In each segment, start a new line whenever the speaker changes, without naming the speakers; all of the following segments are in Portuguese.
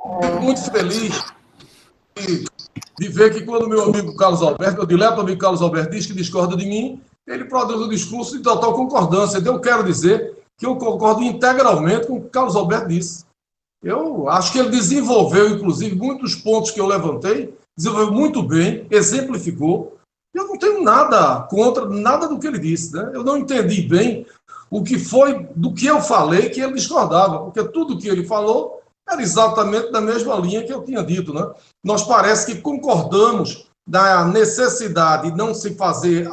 Fico muito feliz de ver que quando meu amigo Carlos Alberto, meu dileto amigo Carlos Alberto, diz que discorda de mim, ele produz um discurso de total concordância. Então, eu quero dizer que eu concordo integralmente com o que Carlos Alberto disse. Eu acho que ele desenvolveu, inclusive, muitos pontos que eu levantei, desenvolveu muito bem, exemplificou. Eu não tenho nada contra nada do que ele disse, né? Eu não entendi bem o que foi do que eu falei que ele discordava, porque tudo que ele falou era exatamente da mesma linha que eu tinha dito, né? Nós parece que concordamos da necessidade de não se fazer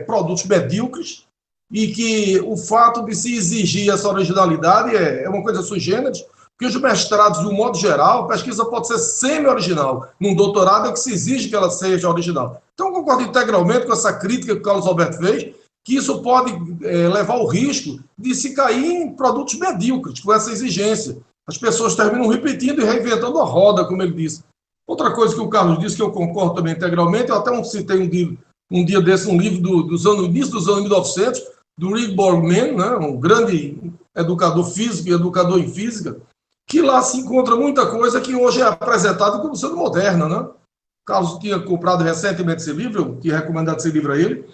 produtos medíocres e que o fato de se exigir essa originalidade é uma coisa sui generis, porque os mestrados, de um modo geral, a pesquisa pode ser semi-original. Num doutorado é que se exige que ela seja original. Então, eu concordo integralmente com essa crítica que o Carlos Alberto fez, que isso pode levar ao risco de se cair em produtos medíocres, com essa exigência. As pessoas terminam repetindo e reinventando a roda, como ele disse. Outra coisa que o Carlos disse, que eu concordo também integralmente, eu até citei um dia desse, um livro do início dos anos 1900, do Rick Borgman, né, um grande educador físico e educador em física, que lá se encontra muita coisa que hoje é apresentada como sendo moderna, né? O Carlos tinha comprado recentemente esse livro, eu tinha recomendado esse livro a ele,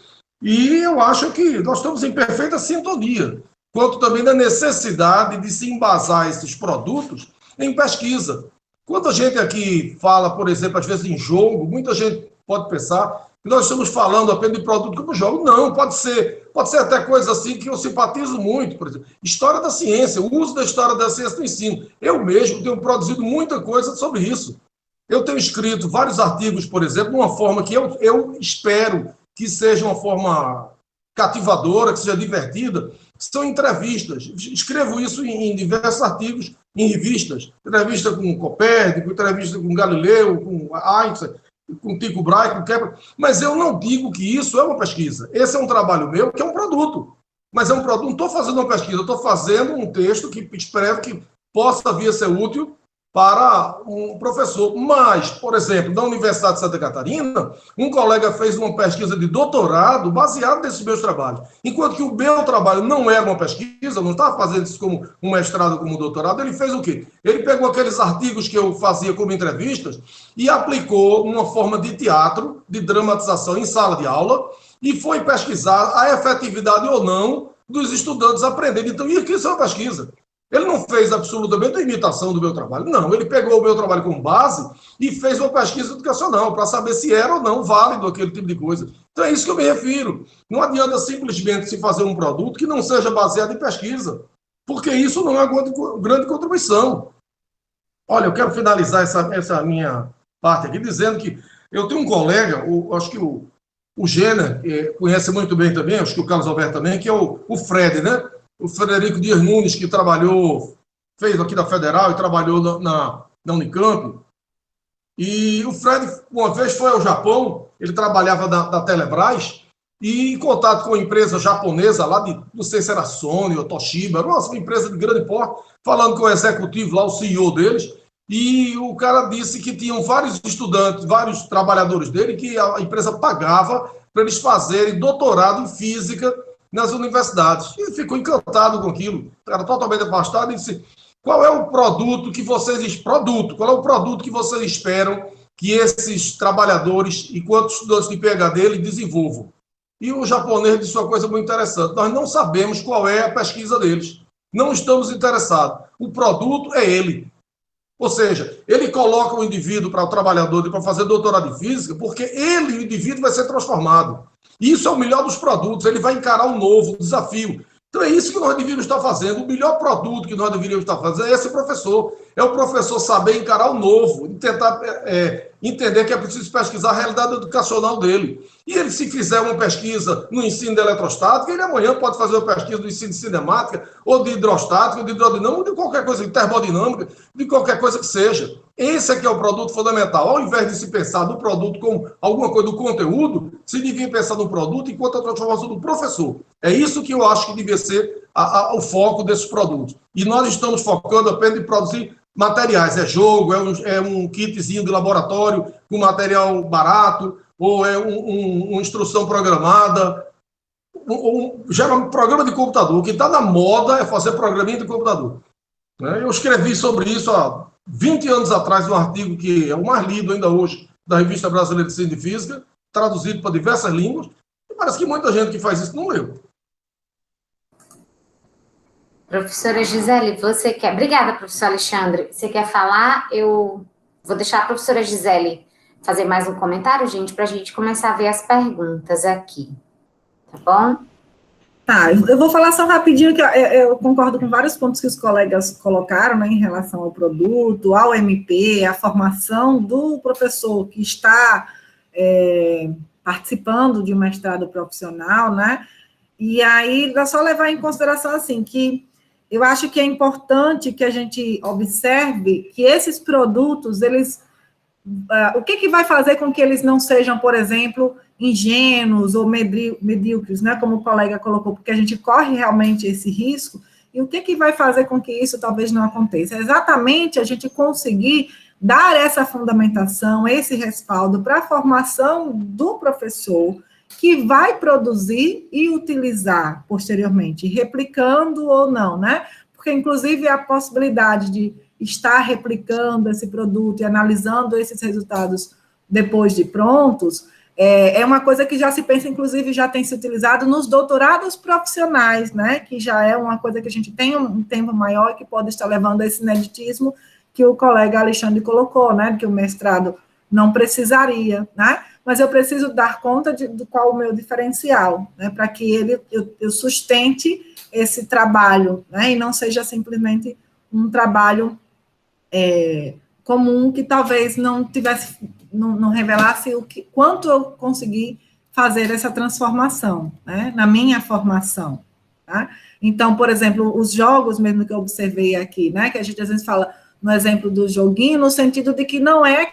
e eu acho que nós estamos em perfeita sintonia, quanto também da necessidade de se embasar esses produtos em pesquisa. Quando a gente aqui fala, por exemplo, às vezes em jogo, muita gente pode pensar que nós estamos falando apenas de produto como jogo. Não, pode ser até coisa assim que eu simpatizo muito, por exemplo. História da ciência, o uso da história da ciência no ensino. Eu mesmo tenho produzido muita coisa sobre isso. Eu tenho escrito vários artigos, por exemplo, de uma forma que eu espero que seja uma forma cativadora, que seja divertida, são entrevistas. Escrevo isso em diversos artigos, em revistas. Entrevista com Copérnico, entrevista com Galileu, com Einstein, com Tycho Brahe, com Kepler. Mas eu não digo que isso é uma pesquisa. Esse é um trabalho meu, que é um produto. Mas é um produto, não estou fazendo uma pesquisa, estou fazendo um texto que espero que possa vir a ser útil para um professor. Mas, por exemplo, na Universidade de Santa Catarina, um colega fez uma pesquisa de doutorado baseado nesses meus trabalhos. Enquanto que o meu trabalho não era uma pesquisa, não estava fazendo isso como um mestrado, como um doutorado, ele fez o quê? Ele pegou aqueles artigos que eu fazia como entrevistas e aplicou uma forma de teatro, de dramatização em sala de aula, e foi pesquisar a efetividade ou não dos estudantes aprendendo. Então, isso é uma pesquisa. Ele não fez absolutamente a imitação do meu trabalho, não. Ele pegou o meu trabalho como base e fez uma pesquisa educacional para saber se era ou não válido aquele tipo de coisa. Então é isso que eu me refiro. Não adianta simplesmente se fazer um produto que não seja baseado em pesquisa, porque isso não é uma grande contribuição. Olha, eu quero finalizar essa minha parte aqui dizendo que eu tenho um colega, acho que o Gêner conhece muito bem também, acho que o Carlos Alberto também, que é o Fred, né? O Frederico Dias Nunes, que fez aqui da Federal e trabalhou na Unicamp. E o Fred, uma vez, foi ao Japão, ele trabalhava da Telebrás, e em contato com uma empresa japonesa lá, não sei se era Sony ou Toshiba, era uma empresa de grande porte, falando com o executivo lá, o CEO deles, e o cara disse que tinham vários estudantes, vários trabalhadores dele, que a empresa pagava para eles fazerem doutorado em física nas universidades. E ele ficou encantado com aquilo, era totalmente afastado, e disse: qual é o produto que vocês esperam que esses trabalhadores, enquanto estudantes de PhD, eles desenvolvam? E o japonês disse uma coisa muito interessante: nós não sabemos qual é a pesquisa deles, não estamos interessados, o produto é ele. Ou seja, ele coloca o indivíduo para o trabalhador para fazer doutorado em física, porque ele, o indivíduo, vai ser transformado. Isso é o melhor dos produtos, ele vai encarar um novo desafio. Então é isso que nós deveríamos estar fazendo. O melhor produto que nós deveríamos estar fazendo é esse professor. É o professor saber encarar o novo e tentar entender que é preciso pesquisar a realidade educacional dele. E ele, se fizer uma pesquisa no ensino de eletrostática, ele amanhã pode fazer uma pesquisa no ensino de cinemática, ou de hidrostática, ou de hidrodinâmica, ou de qualquer coisa, de termodinâmica, de qualquer coisa que seja. Esse aqui é o produto fundamental. Ao invés de se pensar no produto como alguma coisa do conteúdo, se devia pensar no produto enquanto a transformação do professor. É isso que eu acho que devia ser o foco desses produtos. E nós estamos focando apenas em produzir materiais. É jogo, é um kitzinho de laboratório com material barato, ou é uma instrução programada, geralmente programa de computador. O que está na moda é fazer programinha de computador. Eu escrevi sobre isso há 20 anos atrás um artigo que é o mais lido ainda hoje da Revista Brasileira de Ciência e Física, traduzido para diversas línguas, e parece que muita gente que faz isso não leu.
Professora Gisele, você quer... Obrigada, professor Alexandre. Você quer falar? Eu vou deixar a professora Gisele fazer mais um comentário, gente, para a gente começar a ver as perguntas aqui. Tá bom?
Tá, eu vou falar só rapidinho, que eu concordo com vários pontos que os colegas colocaram, né, em relação ao produto, ao MP, a formação do professor que está participando de um mestrado profissional, né, e aí dá só levar em consideração, assim, que eu acho que é importante que a gente observe que esses produtos, eles, o que vai fazer com que eles não sejam, por exemplo, ingênuos ou medíocres, né, como o colega colocou, porque a gente corre realmente esse risco, e o que vai fazer com que isso talvez não aconteça? É exatamente a gente conseguir dar essa fundamentação, esse respaldo para a formação do professor, que vai produzir e utilizar posteriormente, replicando ou não, né? Porque, inclusive, a possibilidade de estar replicando esse produto e analisando esses resultados depois de prontos, é uma coisa que já se pensa, inclusive, já tem se utilizado nos doutorados profissionais, né, que já é uma coisa que a gente tem um tempo maior e que pode estar levando a esse ineditismo que o colega Alexandre colocou, né, que o mestrado não precisaria, né, mas eu preciso dar conta do qual o meu diferencial, né, para que eu sustente esse trabalho, né, e não seja simplesmente um trabalho comum que talvez não revelasse quanto eu consegui fazer essa transformação, né, na minha formação, tá? Então, por exemplo, os jogos mesmo que eu observei aqui, né, que a gente às vezes fala no exemplo do joguinho, no sentido de que não é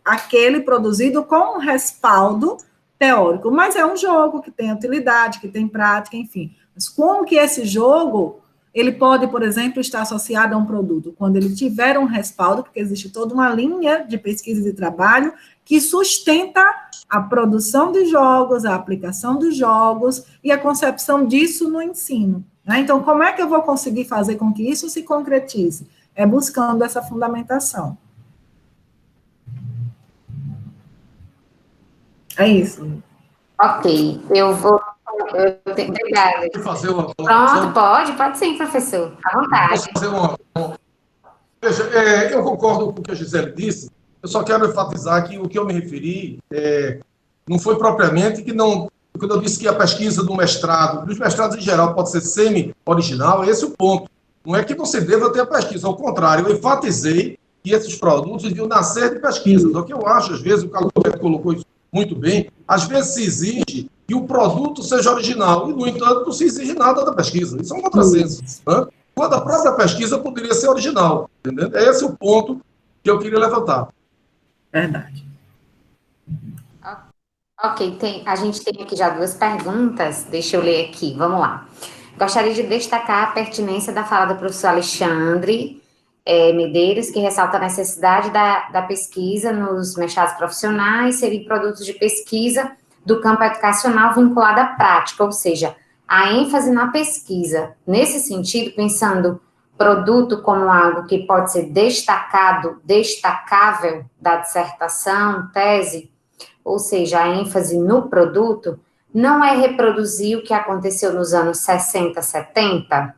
aquele produzido com um respaldo teórico, mas é um jogo que tem utilidade, que tem prática, enfim. Mas como que esse jogo ele pode, por exemplo, estar associado a um produto, quando ele tiver um respaldo, porque existe toda uma linha de pesquisa e de trabalho que sustenta a produção de jogos, a aplicação dos jogos e a concepção disso no ensino, né? Então, como é que eu vou conseguir fazer com que isso se concretize? É buscando essa fundamentação. É isso.
Ok, obrigada.
Fazer uma
Pronto, pode sim, professor, à vontade.
Posso fazer uma... Veja, eu concordo com o que a Gisele disse, eu só quero enfatizar que o que eu me referi não foi propriamente quando eu disse que a pesquisa do mestrado, dos mestrados em geral, pode ser semi-original, esse é o ponto. Não é que você deva ter a pesquisa, ao contrário, eu enfatizei que esses produtos deviam nascer de pesquisas. O que eu acho, às vezes, o Carlos Alberto colocou isso muito bem, às vezes se exige que o produto seja original, e, no entanto, não se exige nada da pesquisa. Isso é um contrassenso. Né? Quando a própria pesquisa poderia ser original. Entendeu? Esse é o ponto que eu queria levantar.
Verdade.
Ok, a gente tem aqui já 2 perguntas, deixa eu ler aqui, vamos lá. Gostaria de destacar a pertinência da fala do professor Alexandre Medeiros, que ressalta a necessidade da pesquisa nos mestrados profissionais serem produtos de pesquisa do campo educacional vinculado à prática, ou seja, a ênfase na pesquisa. Nesse sentido, pensando produto como algo que pode ser destacável da dissertação, tese, ou seja, a ênfase no produto, não é reproduzir o que aconteceu nos anos 60, 70?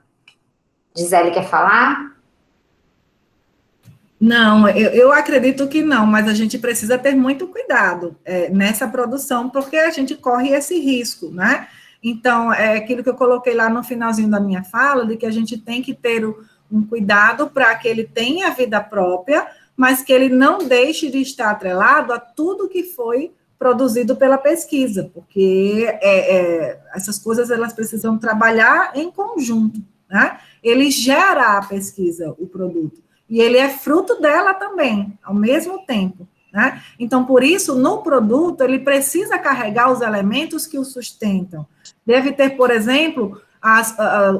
Gisele quer falar?
Não, eu acredito que não, mas a gente precisa ter muito cuidado nessa produção, porque a gente corre esse risco, né? Então, é aquilo que eu coloquei lá no finalzinho da minha fala, de que a gente tem que ter um cuidado para que ele tenha vida própria, mas que ele não deixe de estar atrelado a tudo que foi produzido pela pesquisa, porque essas coisas elas precisam trabalhar em conjunto, né? Ele gera a pesquisa, o produto, e ele é fruto dela também, ao mesmo tempo, né? Então, por isso, no produto, ele precisa carregar os elementos que o sustentam. Deve ter, por exemplo,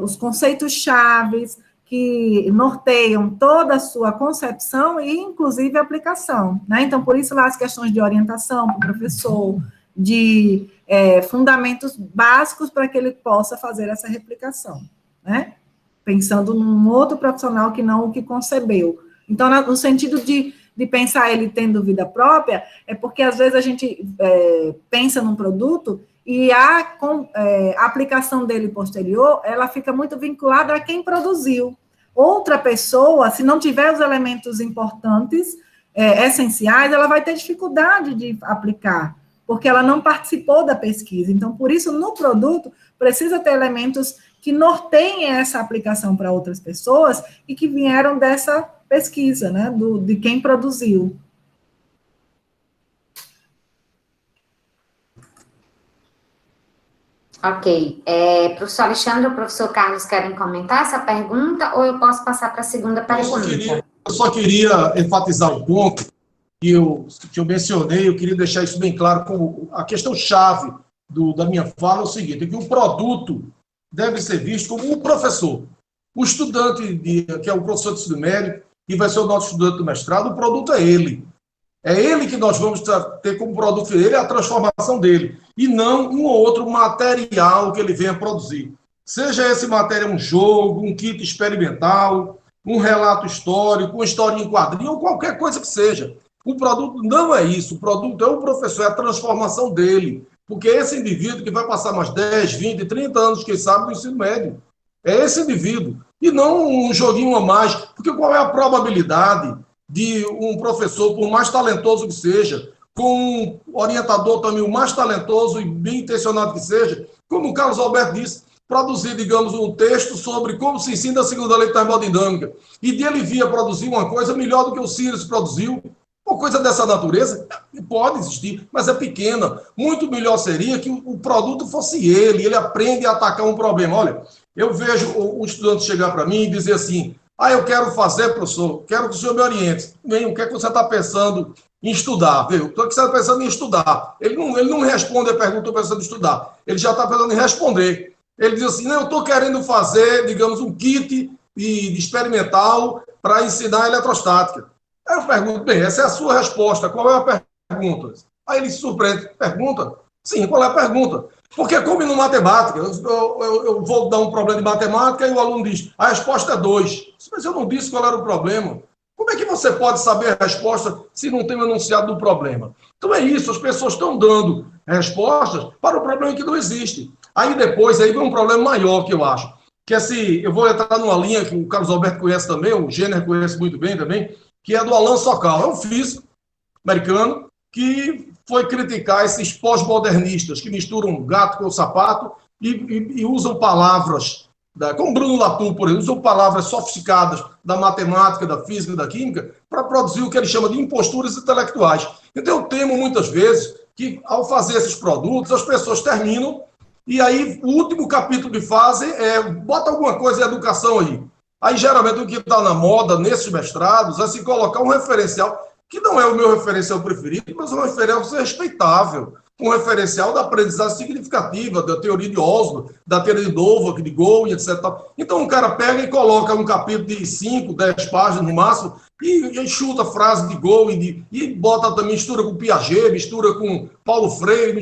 os conceitos chaves que norteiam toda a sua concepção e, inclusive, aplicação, né? Então, por isso, lá as questões de orientação para o professor, de fundamentos básicos para que ele possa fazer essa replicação, né? Pensando num outro profissional que não o que concebeu Então, no sentido de pensar ele tendo vida própria, é porque, às vezes, a gente pensa num produto e a aplicação dele posterior, ela fica muito vinculada a quem produziu. Outra pessoa, se não tiver os elementos importantes, essenciais, ela vai ter dificuldade de aplicar, porque ela não participou da pesquisa. Então, por isso, no produto, precisa ter elementos que norteiem essa aplicação para outras pessoas e que vieram dessa pesquisa, né, de quem produziu.
Ok. Professor Alexandre ou professor Carlos querem comentar essa pergunta ou eu posso passar para a segunda pergunta?
Eu só queria enfatizar um ponto que eu mencionei, eu queria deixar isso bem claro, como a questão-chave da minha fala é o seguinte, é que o produto deve ser visto como um professor. O estudante, que é o professor de ensino médio, que vai ser o nosso estudante do mestrado, o produto é ele. É ele que nós vamos ter como produto dele, a transformação dele, e não um ou outro material que ele venha produzir. Seja esse material um jogo, um kit experimental, um relato histórico, uma história em quadrinho, ou qualquer coisa que seja. O produto não é isso, o produto é o professor, é a transformação dele, porque é esse indivíduo que vai passar mais 10, 20, 30 anos, quem sabe, no ensino médio. É esse indivíduo, e não um joguinho a mais, porque qual é a probabilidade de um professor, por mais talentoso que seja, com um orientador também o mais talentoso e bem intencionado que seja, como o Carlos Alberto disse, produzir, digamos, um texto sobre como se ensina a segunda lei de termodinâmica, e de ele vir a produzir uma coisa melhor do que o Sirius produziu, uma coisa dessa natureza, pode existir, mas é pequena. Muito melhor seria que o produto fosse ele aprende a atacar um problema. Olha, eu vejo o estudante chegar para mim e dizer assim, eu quero fazer, professor, quero que o senhor me oriente. Bem, o que é que você está pensando em estudar? Viu? O que você está pensando em estudar? Ele não responde a pergunta, estou pensando em estudar. Ele já está pensando em responder. Ele diz assim, não, eu estou querendo fazer, digamos, um kit experimental para ensinar eletrostática. Aí eu pergunto, bem, essa é a sua resposta, qual é a pergunta? Aí ele se surpreende, pergunta? Sim, qual é a pergunta? Porque como no matemática, eu vou dar um problema de matemática e o aluno diz, a resposta é 2. Mas eu não disse qual era o problema. Como é que você pode saber a resposta se não tem um enunciado do problema? Então é isso, as pessoas estão dando respostas para o problema que não existe. Aí depois, aí vem um problema maior que eu acho, que é se, eu vou entrar numa linha que o Carlos Alberto conhece também, o Jenner conhece muito bem também, que é do Alan Sokal, é um físico americano que foi criticar esses pós-modernistas que misturam gato com sapato e usam palavras, como Bruno Latour, por exemplo, usam palavras sofisticadas da matemática, da física, da química, para produzir o que ele chama de imposturas intelectuais. Então, eu temo muitas vezes que, ao fazer esses produtos, as pessoas terminam e aí o último capítulo de fase bota alguma coisa em educação aí. Aí, geralmente, o que está na moda nesses mestrados é se colocar um referencial, que não é o meu referencial preferido, mas um referencial respeitável, um referencial da aprendizagem significativa, da teoria de Oslo, da teoria de Novak, de Gould, etc. Então, o cara pega e coloca um capítulo de 5, 10 páginas no máximo, e chuta a frase de Gould, e bota também, mistura com Piaget, mistura com Paulo Freire,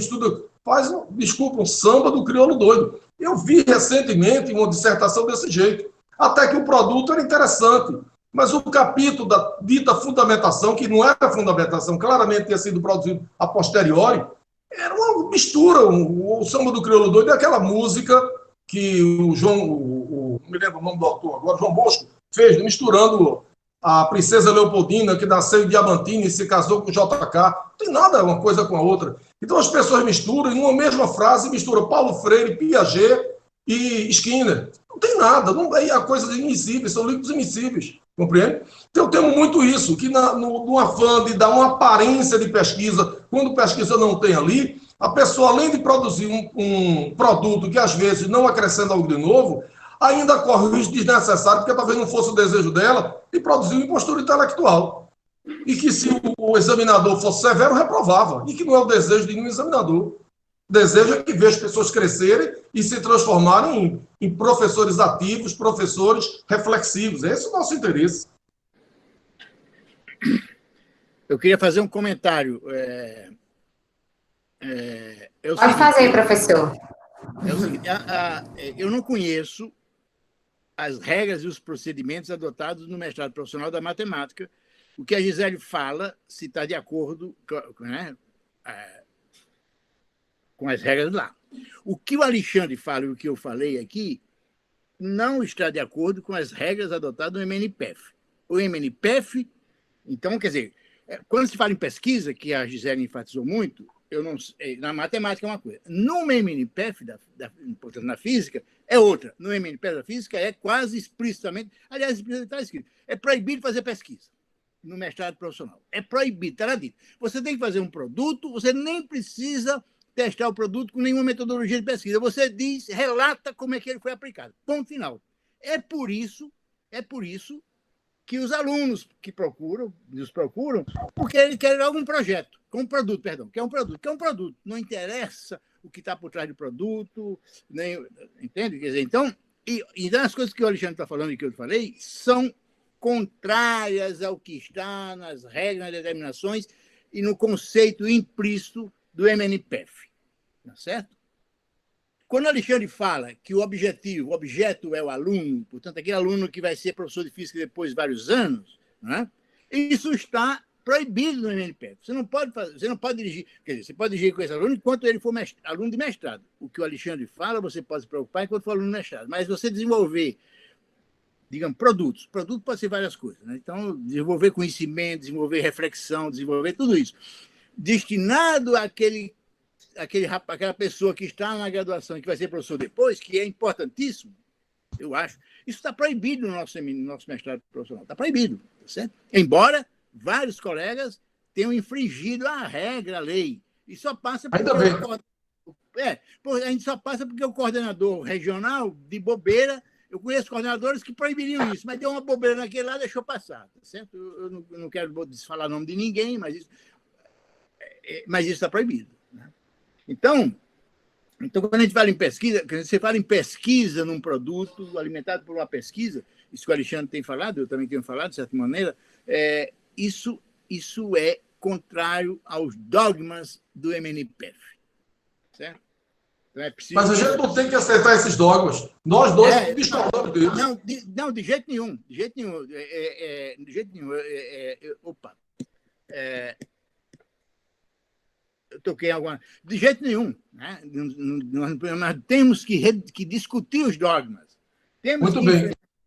faz, desculpa, um samba do crioulo doido. Eu vi recentemente uma dissertação desse jeito. Até que o produto era interessante, mas o capítulo da dita fundamentação, que não era fundamentação, claramente tinha sido produzido a posteriori, era uma mistura, o samba do crioulo doido é aquela música que o João, não me lembro o nome do autor agora, João Bosco, fez, misturando a princesa Leopoldina, que nasceu em Diamantino e se casou com o JK, não tem nada uma coisa com a outra. Então as pessoas misturam, em uma mesma frase, misturam Paulo Freire, Piaget e Skinner. Não tem nada, não é coisas imissíveis, são líquidos imissíveis, compreende? Então eu temo muito isso, que no afã de dar uma aparência de pesquisa, quando pesquisa não tem ali, a pessoa, além de produzir um produto que às vezes não acrescenta algo de novo, ainda corre o risco desnecessário, porque talvez não fosse o desejo dela, de produzir uma impostura intelectual. E que se o examinador fosse severo, reprovava. E que não é o desejo de nenhum examinador. O desejo é que veja as pessoas crescerem e se transformarem em professores ativos, professores reflexivos. Esse é o nosso interesse.
Eu queria fazer um comentário.
Pode fazer, professor.
É o seguinte, eu não conheço as regras e os procedimentos adotados no mestrado profissional da matemática. O que a Gisele fala, se está de acordo com as regras lá. O que o Alexandre fala e o que eu falei aqui não está de acordo com as regras adotadas no MNPEF. O MNPEF, então, quer dizer, quando se fala em pesquisa, que a Gisele enfatizou muito, eu não sei, na matemática é uma coisa. No MNPEF, portanto, na física, é outra. No MNPEF da física é quase explicitamente, aliás, está escrito, é proibido fazer pesquisa no mestrado profissional. É proibido, está lá dito. Você tem que fazer um produto, você nem precisa testar o produto com nenhuma metodologia de pesquisa. Você diz, relata como é que ele foi aplicado. Ponto final. É por isso que os alunos nos procuram, porque eles querem algum projeto, quer um produto. Não interessa o que está por trás do produto, nem, entende? Quer dizer, então, as coisas que o Alexandre está falando e que eu falei são contrárias ao que está nas regras, nas determinações e no conceito implícito do MNPEF. Tá certo? Quando o Alexandre fala que o objeto é o aluno, portanto, aquele aluno que vai ser professor de física depois de vários anos, né? Isso está proibido no MNPEF. Você não pode dirigir, quer dizer, você pode dirigir com esse aluno enquanto ele for aluno de mestrado. O que o Alexandre fala, você pode se preocupar enquanto for aluno de mestrado. Mas você desenvolver, digamos, produto pode ser várias coisas, né? Então, desenvolver conhecimento, desenvolver reflexão, desenvolver tudo isso, destinado àquela pessoa que está na graduação e que vai ser professor depois, que é importantíssimo, eu acho. Isso está proibido no nosso mestrado profissional. Está proibido, tá certo? Embora vários colegas tenham infringido a regra, a lei. E só passa porque a gente só passa porque o coordenador regional, de bobeira, eu conheço coordenadores que proibiriam isso, mas deu uma bobeira naquele lá, deixou passar, tá certo? Eu não quero falar o nome de ninguém, mas isso está proibido. Né? Então, quando a gente fala em pesquisa, quando você fala em pesquisa num produto alimentado por uma pesquisa, isso que o Alexandre tem falado, eu também tenho falado, de certa maneira, isso é contrário aos dogmas do MNPEF. Certo? Então
mas a gente não tem que aceitar esses dogmas. Nós dois discordamos deles.
Não, de jeito nenhum. Opa. Eu toquei alguma... De jeito nenhum. Né? Nós temos que discutir os dogmas.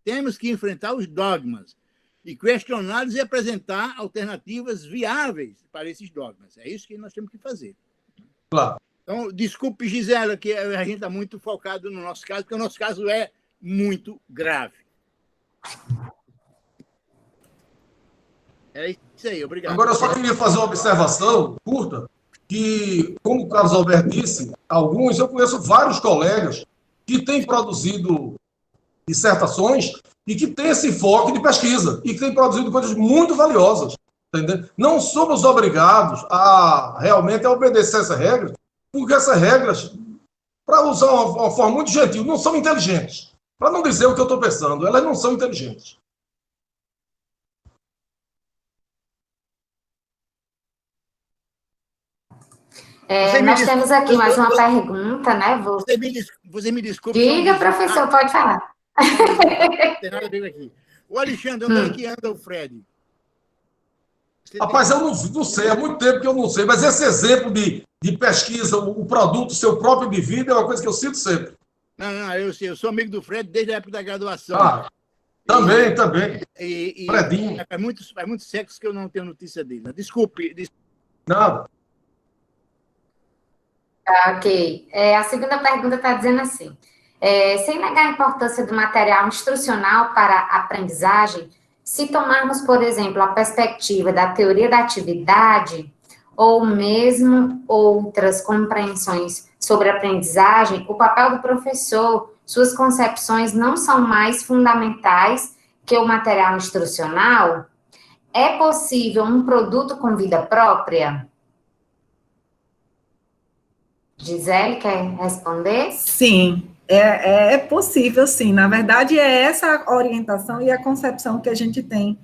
Temos que enfrentar os dogmas e questioná-los e apresentar alternativas viáveis para esses dogmas. É isso que nós temos que fazer.
Claro.
Então, desculpe, Gisela, que a gente está muito focado no nosso caso, porque o nosso caso é muito grave. É isso aí, obrigado.
Agora, eu só queria fazer uma observação curta, que, como o Carlos Alberto disse, eu conheço vários colegas que têm produzido dissertações e que têm esse enfoque de pesquisa e que têm produzido coisas muito valiosas. Entendeu? Não somos obrigados a realmente obedecer essas regras, porque essas regras, para usar uma forma muito gentil, não são inteligentes. Para não dizer o que eu estou pensando, elas não são inteligentes.
Nós temos aqui mais uma pergunta, né?
Você me desculpe.
Diga, professor, pode falar.
Não tem nada a ver aqui. O Alexandre, onde é que anda o Fred?
Rapaz, eu não sei, há muito tempo que eu não sei, mas esse exemplo de pesquisa, o produto, seu próprio indivíduo, é uma coisa que eu sinto sempre.
Não, eu sou amigo do Fred desde a época da graduação.
Também.
Fredinho. Faz muitos séculos que eu não tenho notícia dele. Desculpe.
Não.
Ok. A segunda pergunta está dizendo assim, sem negar a importância do material instrucional para a aprendizagem, se tomarmos, por exemplo, a perspectiva da teoria da atividade, ou mesmo outras compreensões sobre a aprendizagem, o papel do professor, suas concepções não são mais fundamentais que o material instrucional? É possível um produto com vida própria? Gisele, quer responder?
Sim, é possível, sim. Na verdade, é essa orientação e a concepção que a gente tem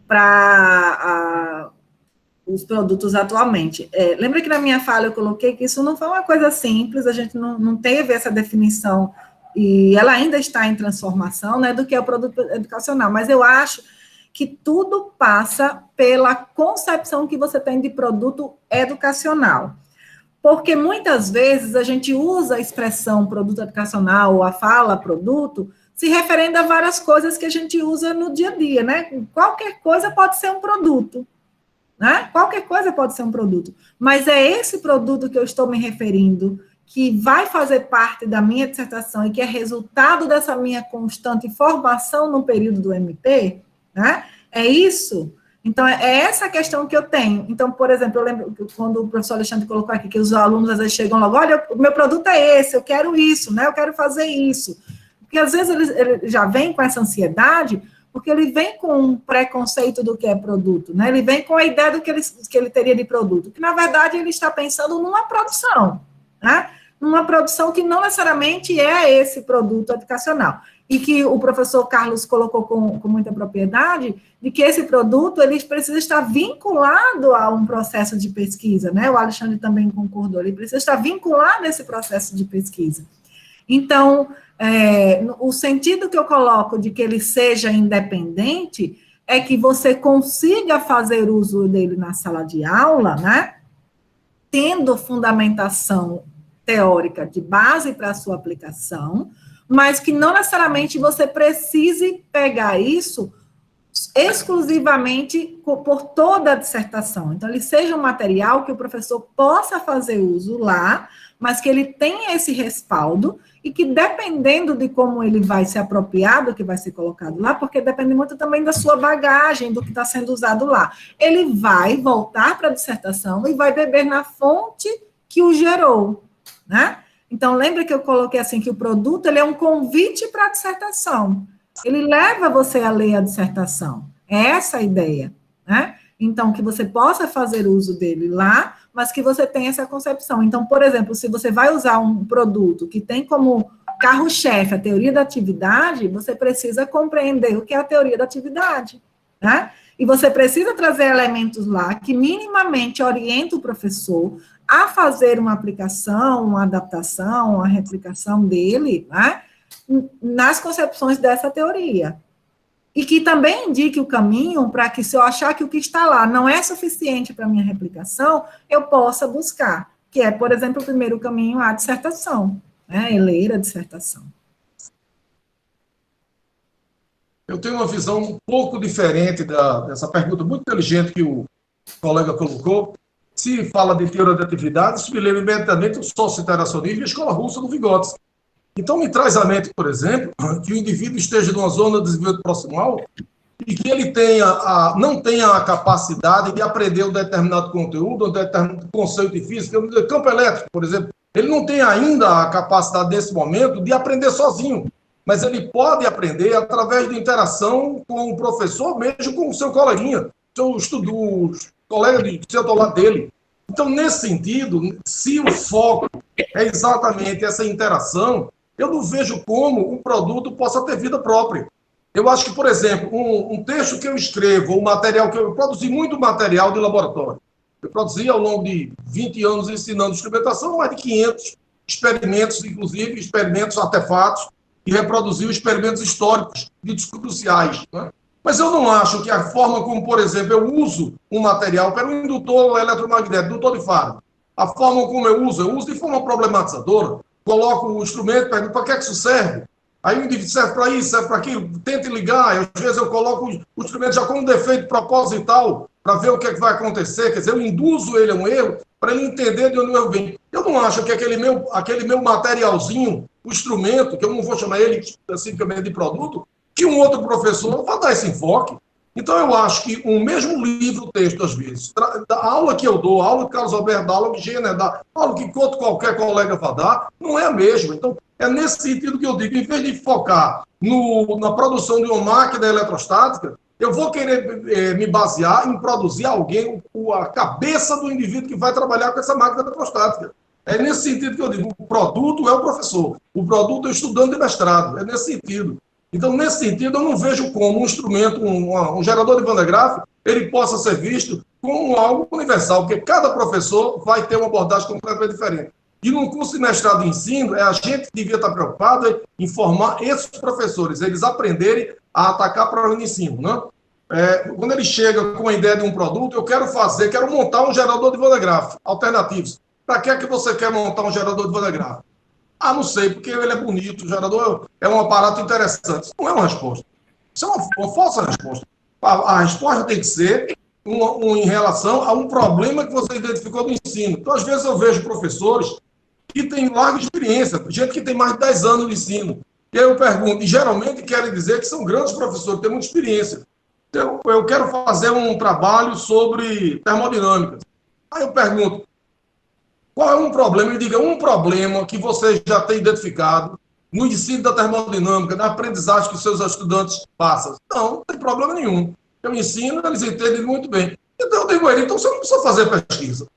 para os produtos atualmente. Lembra que na minha fala eu coloquei que isso não foi uma coisa simples, a gente não teve essa definição e ela ainda está em transformação, né, do que é o produto educacional. Mas eu acho que tudo passa pela concepção que você tem de produto educacional. Porque muitas vezes a gente usa a expressão produto educacional ou a fala produto se referendo a várias coisas que a gente usa no dia a dia, né? Qualquer coisa pode ser um produto, né? Qualquer coisa pode ser um produto. Mas é esse produto que eu estou me referindo, que vai fazer parte da minha dissertação e que é resultado dessa minha constante formação no período do MP, né? É isso. Então, é essa questão que eu tenho. Então, por exemplo, eu lembro que quando o professor Alexandre colocou aqui que os alunos às vezes chegam logo, olha, o meu produto é esse, eu quero isso, né? Eu quero fazer isso. Porque às vezes ele já vem com essa ansiedade, porque ele vem com um preconceito do que é produto, né? Ele vem com a ideia do que ele teria de produto, que na verdade ele está pensando numa produção, né? Numa produção que não necessariamente é esse produto educacional. E que o professor Carlos colocou com muita propriedade, de que esse produto ele precisa estar vinculado a um processo de pesquisa, né? O Alexandre também concordou, ele precisa estar vinculado a esse processo de pesquisa. Então, o sentido que eu coloco de que ele seja independente é que você consiga fazer uso dele na sala de aula, né? Tendo fundamentação teórica de base para a sua aplicação, mas que não necessariamente você precise pegar isso exclusivamente por toda a dissertação. Então, ele seja um material que o professor possa fazer uso lá, mas que ele tenha esse respaldo e que, dependendo de como ele vai se apropriar do que vai ser colocado lá, porque depende muito também da sua bagagem, do que está sendo usado lá, ele vai voltar para a dissertação e vai beber na fonte que o gerou, né? Então, lembra que eu coloquei assim, que o produto ele é um convite para a dissertação. Ele leva você a ler a dissertação. É essa a ideia, né? Então, que você possa fazer uso dele lá, mas que você tenha essa concepção. Então, por exemplo, se você vai usar um produto que tem como carro-chefe a teoria da atividade, você precisa compreender o que é a teoria da atividade, né? E você precisa trazer elementos lá que minimamente orientam o professor a fazer uma aplicação, uma adaptação, uma replicação dele, né, nas concepções dessa teoria. E que também indique o caminho para que, se eu achar que o que está lá não é suficiente para a minha replicação, eu possa buscar, que é, por exemplo, o primeiro caminho, a dissertação, né, ler a dissertação.
Eu tenho uma visão um pouco diferente dessa pergunta muito inteligente que o colega colocou. Se fala de teoria da atividade, isso me lembra imediatamente o sócio-interacionismo e a escola russa do Vygotsky. Então, me traz à mente, por exemplo, que o indivíduo esteja numa zona de desenvolvimento proximal e que ele não tenha a capacidade de aprender um determinado conteúdo, um determinado conceito de física, campo elétrico, por exemplo. Ele não tem ainda a capacidade, nesse momento, de aprender sozinho, mas ele pode aprender através de interação com o professor, mesmo com o seu coleguinha, o colega de seu lado dele. Então, nesse sentido, se o foco é exatamente essa interação, eu não vejo como um produto possa ter vida própria. Eu acho que, por exemplo, um texto que eu escrevo, um material que eu produzi muito material de laboratório. Eu produzi ao longo de 20 anos ensinando instrumentação, mais de 500 experimentos, inclusive experimentos artefatos, e reproduzi experimentos históricos, ditos cruciais, né? Mas eu não acho que a forma como, por exemplo, eu uso um material, para um indutor eletromagnético, indutor de Faraday, a forma como eu uso de forma problematizadora, coloco o instrumento, pergunto para que isso serve? Aí o indivíduo serve para isso, serve para aquilo, tente ligar, às vezes eu coloco o instrumento já com um defeito proposital, para ver o que é que vai acontecer, quer dizer, eu induzo ele a um erro, para ele entender de onde o erro vem. Eu não acho que aquele meu materialzinho, o instrumento, que eu não vou chamar ele especificamente de produto, que um outro professor vai dar esse enfoque. Então, eu acho que o mesmo livro, texto, às vezes, a aula que eu dou, a aula que Carlos Alberto dá, a aula que Gêner dá, a aula que qualquer colega vai dar, não é a mesma. Então, é nesse sentido que eu digo, em vez de focar na produção de uma máquina eletrostática, eu vou querer me basear em produzir alguém, a cabeça do indivíduo que vai trabalhar com essa máquina eletrostática. É nesse sentido que eu digo, o produto é o professor, o produto é o estudante de mestrado, é nesse sentido. Então, nesse sentido, eu não vejo como um instrumento, um gerador de Van de Graaff, ele possa ser visto como algo universal, porque cada professor vai ter uma abordagem completamente diferente. E no curso de mestrado em ensino, a gente devia estar preocupado em formar esses professores, eles aprenderem a atacar para o ensino, né? Quando ele chega com a ideia de um produto, eu quero montar um gerador de Van de Graaff, alternativos. Para que é que você quer montar um gerador de Van de Graaff? Ah, não sei, porque ele é bonito, o gerador é um aparato interessante. Isso não é uma resposta. Isso é uma falsa resposta. A resposta tem que ser em relação a um problema que você identificou no ensino. Então, às vezes, eu vejo professores que têm larga experiência, gente que tem mais de 10 anos de ensino. E aí eu pergunto, e geralmente querem dizer que são grandes professores, têm muita experiência. Eu quero fazer um trabalho sobre termodinâmica. Aí eu pergunto, qual é um problema? Me diga um problema que você já tem identificado no ensino da termodinâmica, na aprendizagem que os seus estudantes passam. Não tem problema nenhum. Eu ensino, eles entendem muito bem. Então eu digo a ele, então você não precisa fazer pesquisa.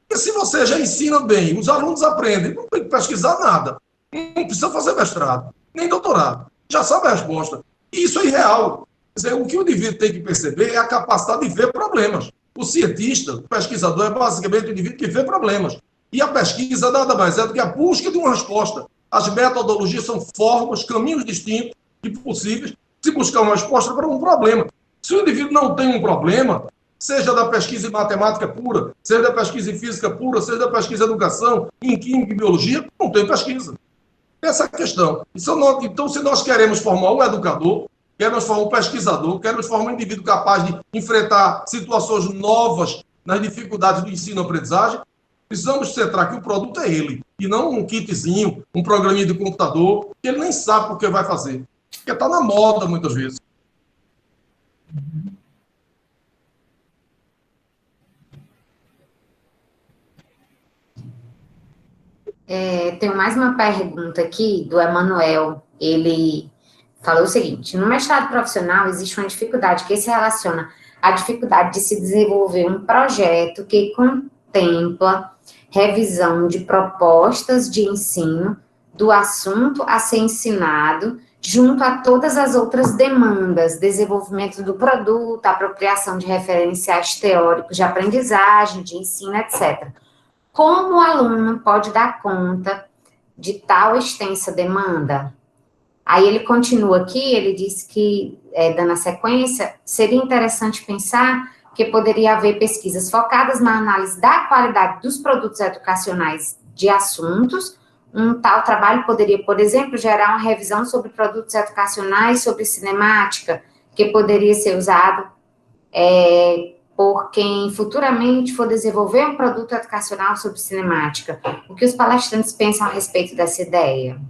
Porque se você já ensina bem, os alunos aprendem, não tem que pesquisar nada. Não precisa fazer mestrado, nem doutorado. Já sabe a resposta. E isso é irreal. Quer dizer, o que o indivíduo tem que perceber é a capacidade de ver problemas. O cientista, o pesquisador, é basicamente o indivíduo que vê problemas. E a pesquisa nada mais é do que a busca de uma resposta. As metodologias são formas, caminhos distintos e possíveis de se buscar uma resposta para um problema. Se o indivíduo não tem um problema, seja da pesquisa em matemática pura, seja da pesquisa em física pura, seja da pesquisa em educação, em química e biologia, não tem pesquisa. Essa é a questão. Então, se nós queremos formar um educador, queremos formar um pesquisador, queremos formar um indivíduo capaz de enfrentar situações novas nas dificuldades do ensino-aprendizagem, precisamos centrar que o produto é ele, e não um kitzinho, um programinha de computador, que ele nem sabe o que vai fazer. Porque está na moda, muitas vezes.
Tenho mais uma pergunta aqui do Emanuel. Ele falou o seguinte: no mestrado profissional existe uma dificuldade que se relaciona à dificuldade de se desenvolver um projeto que contempla revisão de propostas de ensino do assunto a ser ensinado, junto a todas as outras demandas, desenvolvimento do produto, apropriação de referenciais teóricos de aprendizagem, de ensino, etc. Como o aluno pode dar conta de tal extensa demanda? Aí ele continua aqui, ele diz que, dando a sequência, seria interessante pensar que poderia haver pesquisas focadas na análise da qualidade dos produtos educacionais de assuntos. Um tal trabalho poderia, por exemplo, gerar uma revisão sobre produtos educacionais, sobre cinemática, que poderia ser usado por quem futuramente for desenvolver um produto educacional sobre cinemática. O que os palestrantes pensam a respeito dessa ideia?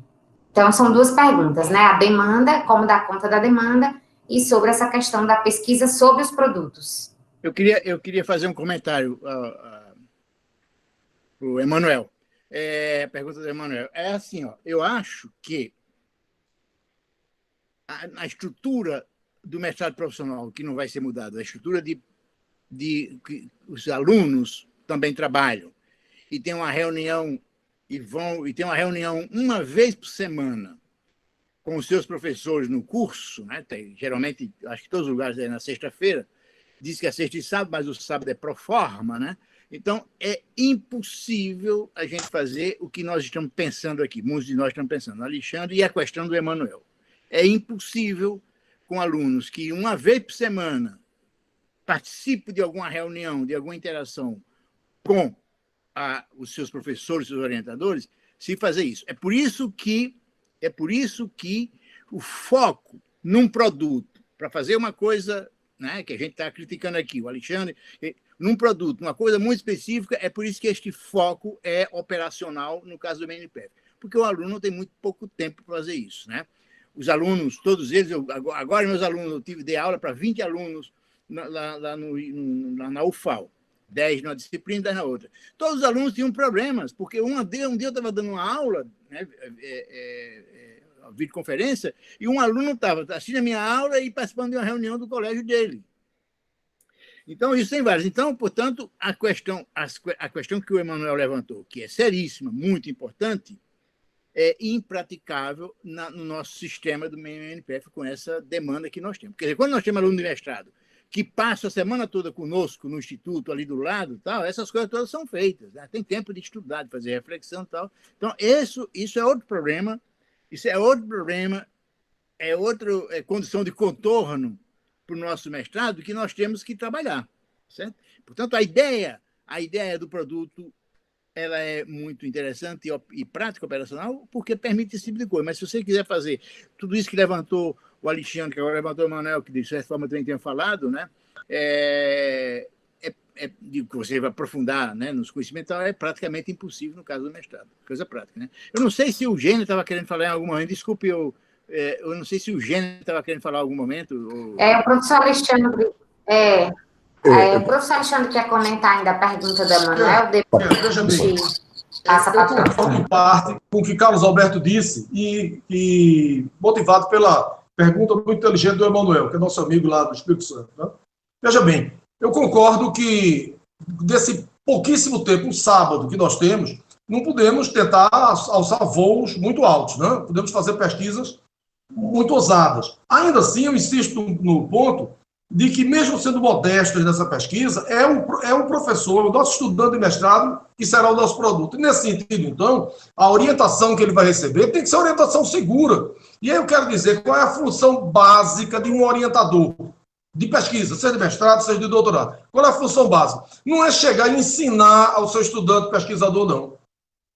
Então, são duas perguntas, né? A demanda, como dar conta da demanda, e sobre essa questão da pesquisa sobre os produtos.
Eu queria fazer um comentário para o Emanuel. A pergunta do Emanuel. É assim, ó, eu acho que a estrutura do mestrado profissional, que não vai ser mudada, a estrutura de que os alunos também trabalham, e tem uma reunião tem uma reunião uma vez por semana com os seus professores no curso, né? Geralmente, acho que todos os lugares é na sexta-feira, diz que é sexta e sábado, mas o sábado é pro forma, né? Então, é impossível a gente fazer o que nós estamos pensando aqui, muitos de nós estamos pensando, Alexandre, e a questão do Emanuel. É impossível com alunos que uma vez por semana participem de alguma reunião, de alguma interação com os seus professores, seus orientadores, se fazer isso. É por isso que o foco num produto, para fazer uma coisa, né, que a gente está criticando aqui, o Alexandre, num produto, uma coisa muito específica, é por isso que este foco é operacional no caso do MNPF, porque o aluno tem muito pouco tempo para fazer isso, né? Os alunos, todos eles, agora meus alunos, eu dei aula para 20 alunos lá na UFAL, 10 numa disciplina e 10 na outra. Todos os alunos tinham problemas, porque um dia eu estava dando uma aula, né, videoconferência, e um aluno estava assistindo a minha aula e participando de uma reunião do colégio dele. Então, isso tem vários. Então, portanto, a questão que o Emanuel levantou, que é seríssima, muito importante, é impraticável no nosso sistema do MNPF com essa demanda que nós temos. Quer dizer, quando nós temos aluno de mestrado que passam a semana toda conosco no instituto ali do lado, tal, essas coisas todas são feitas. Né? Tem tempo de estudar, de fazer reflexão e tal. Então, isso é outro problema. Isso é outro problema, é outra condição de contorno para o nosso mestrado que nós temos que trabalhar. Certo? Portanto, a ideia do produto ela é muito interessante e prática, operacional, porque permite esse tipo de coisa. Mas se você quiser fazer tudo isso que levantou o Alexandre, que agora levantou o Manuel, que de certa forma também tinha falado, né? Que você vai aprofundar, né, nos conhecimentos, é praticamente impossível no caso do mestrado. Coisa prática. Né? Eu não sei se o Gênio estava querendo falar em algum momento, desculpe, eu não sei se o Gênio estava querendo falar em algum momento. Ou...
O professor Alexandre... o professor Alexandre quer comentar ainda a pergunta da Manuel, depois
veja bem,
eu
concordo em parte com o que Carlos Alberto disse e motivado pela pergunta muito inteligente do Emanuel, que é nosso amigo lá do Espírito Santo. Né? Veja bem, eu concordo que desse pouquíssimo tempo, um sábado que nós temos, não podemos tentar alçar voos muito altos, né? Podemos fazer pesquisas muito ousadas. Ainda assim, eu insisto no ponto de que, mesmo sendo modestos nessa pesquisa, é um professor, o nosso estudante de mestrado, que será o nosso produto. E, nesse sentido, então, a orientação que ele vai receber tem que ser orientação segura. E aí eu quero dizer qual é a função básica de um orientador de pesquisa, seja de mestrado, seja de doutorado. Qual é a função básica? Não é chegar e ensinar ao seu estudante pesquisador, não.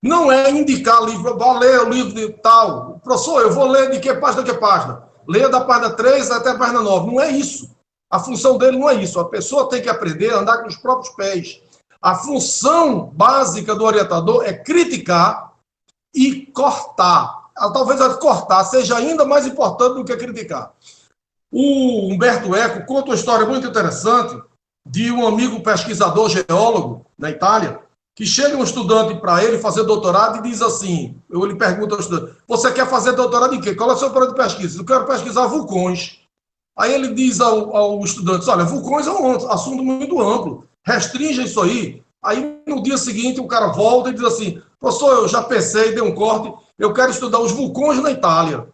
Não é indicar livro, vá ler o livro de tal. Professor, eu vou ler de que página? Leia da página 3 até a página 9. Não é isso. A função dele não é isso. A pessoa tem que aprender a andar com os próprios pés. A função básica do orientador é criticar e cortar. Talvez a cortar seja ainda mais importante do que criticar. O Humberto Eco conta uma história muito interessante de um amigo pesquisador geólogo na Itália, que chega um estudante para ele fazer doutorado e diz assim, ele pergunta ao estudante, você quer fazer doutorado em quê? Qual é o seu projeto de pesquisa? Eu quero pesquisar vulcões. Aí ele diz ao estudante, olha, vulcões é um assunto muito amplo, restringe isso aí. Aí no dia seguinte o cara volta e diz assim, professor, eu já pensei, dei um corte, eu quero estudar os vulcões na Itália.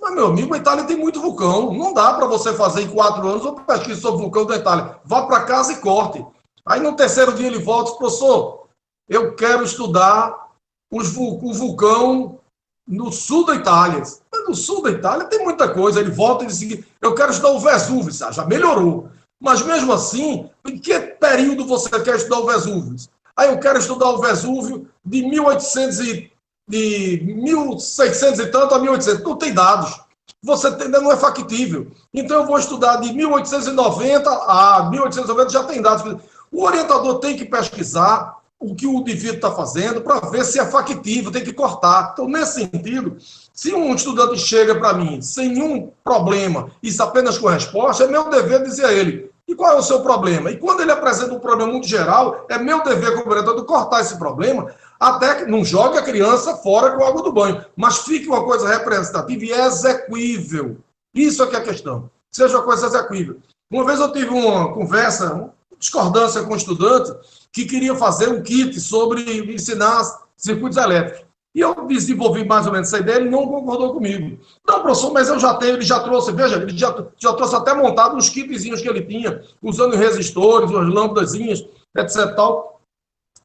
Mas, meu amigo, a Itália tem muito vulcão, não dá para você fazer em 4 anos uma pesquisa sobre vulcão da Itália. Vá para casa e corte. Aí no terceiro dia ele volta e diz, professor, eu quero estudar o vulcão no sul da Itália. Mas no sul da Itália tem muita coisa. Ele volta e diz assim, eu quero estudar o Vesúvio. Já melhorou. Mas mesmo assim, em que período você quer estudar o Vesúvio? Aí eu quero estudar o Vesúvio de 1600 e tanto a 1800. Não tem dados. Você não é factível. Então eu vou estudar de 1890 a 1890, já tem dados. O orientador tem que pesquisar o que o indivíduo está fazendo para ver se é factível, tem que cortar. Então, nesse sentido, se um estudante chega para mim sem nenhum problema, isso apenas com resposta, é meu dever dizer a ele, e qual é o seu problema? E quando ele apresenta um problema muito geral, é meu dever como orientador cortar esse problema, até que não jogue a criança fora com água do banho, mas fique uma coisa representativa e execuível. Isso é que é a questão. Seja uma coisa execuível. Uma vez eu tive uma conversa, uma discordância com um estudante que queria fazer um kit sobre ensinar circuitos elétricos. E eu desenvolvi mais ou menos essa ideia, ele não concordou comigo. Não, professor, mas eu já tenho, ele já trouxe, veja, ele já trouxe até montado uns kitzinhos que ele tinha, usando resistores, umas lâmpadazinhas, etc. Tal.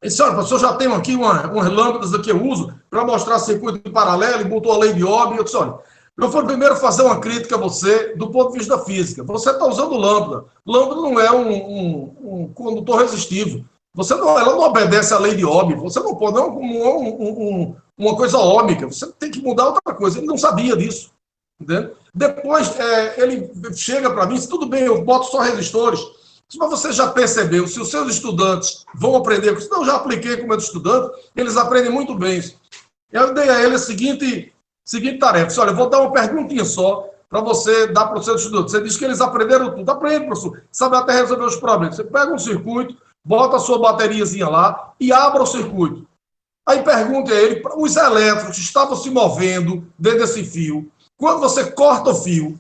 Ele disse, olha, professor, já tenho aqui umas lâmpadas que eu uso para mostrar circuito em paralelo, e botou a lei de Ohm, e eu disse, olha, eu vou primeiro fazer uma crítica a você do ponto de vista da física. Você está usando lâmpada. Lâmpada não é um condutor resistivo. Ela não obedece à lei de Ohm. Você não pode, não é uma coisa óhmica. Você tem que mudar outra coisa. Ele não sabia disso. Entendeu? Depois, ele chega para mim e diz, tudo bem, eu boto só resistores. Mas você já percebeu, se os seus estudantes vão aprender com isso? Não, eu já apliquei com meus estudantes, eles aprendem muito bem isso. Eu dei a ele a seguinte tarefa. Olha, eu vou dar uma perguntinha só para você dar para os seus estudantes. Você diz que eles aprenderam tudo. Aprende, professor. Sabe até resolver os problemas. Você pega um circuito, bota a sua bateriazinha lá e abra o circuito. Aí pergunte a ele, os elétrons estavam se movendo dentro desse fio. Quando você corta o fio,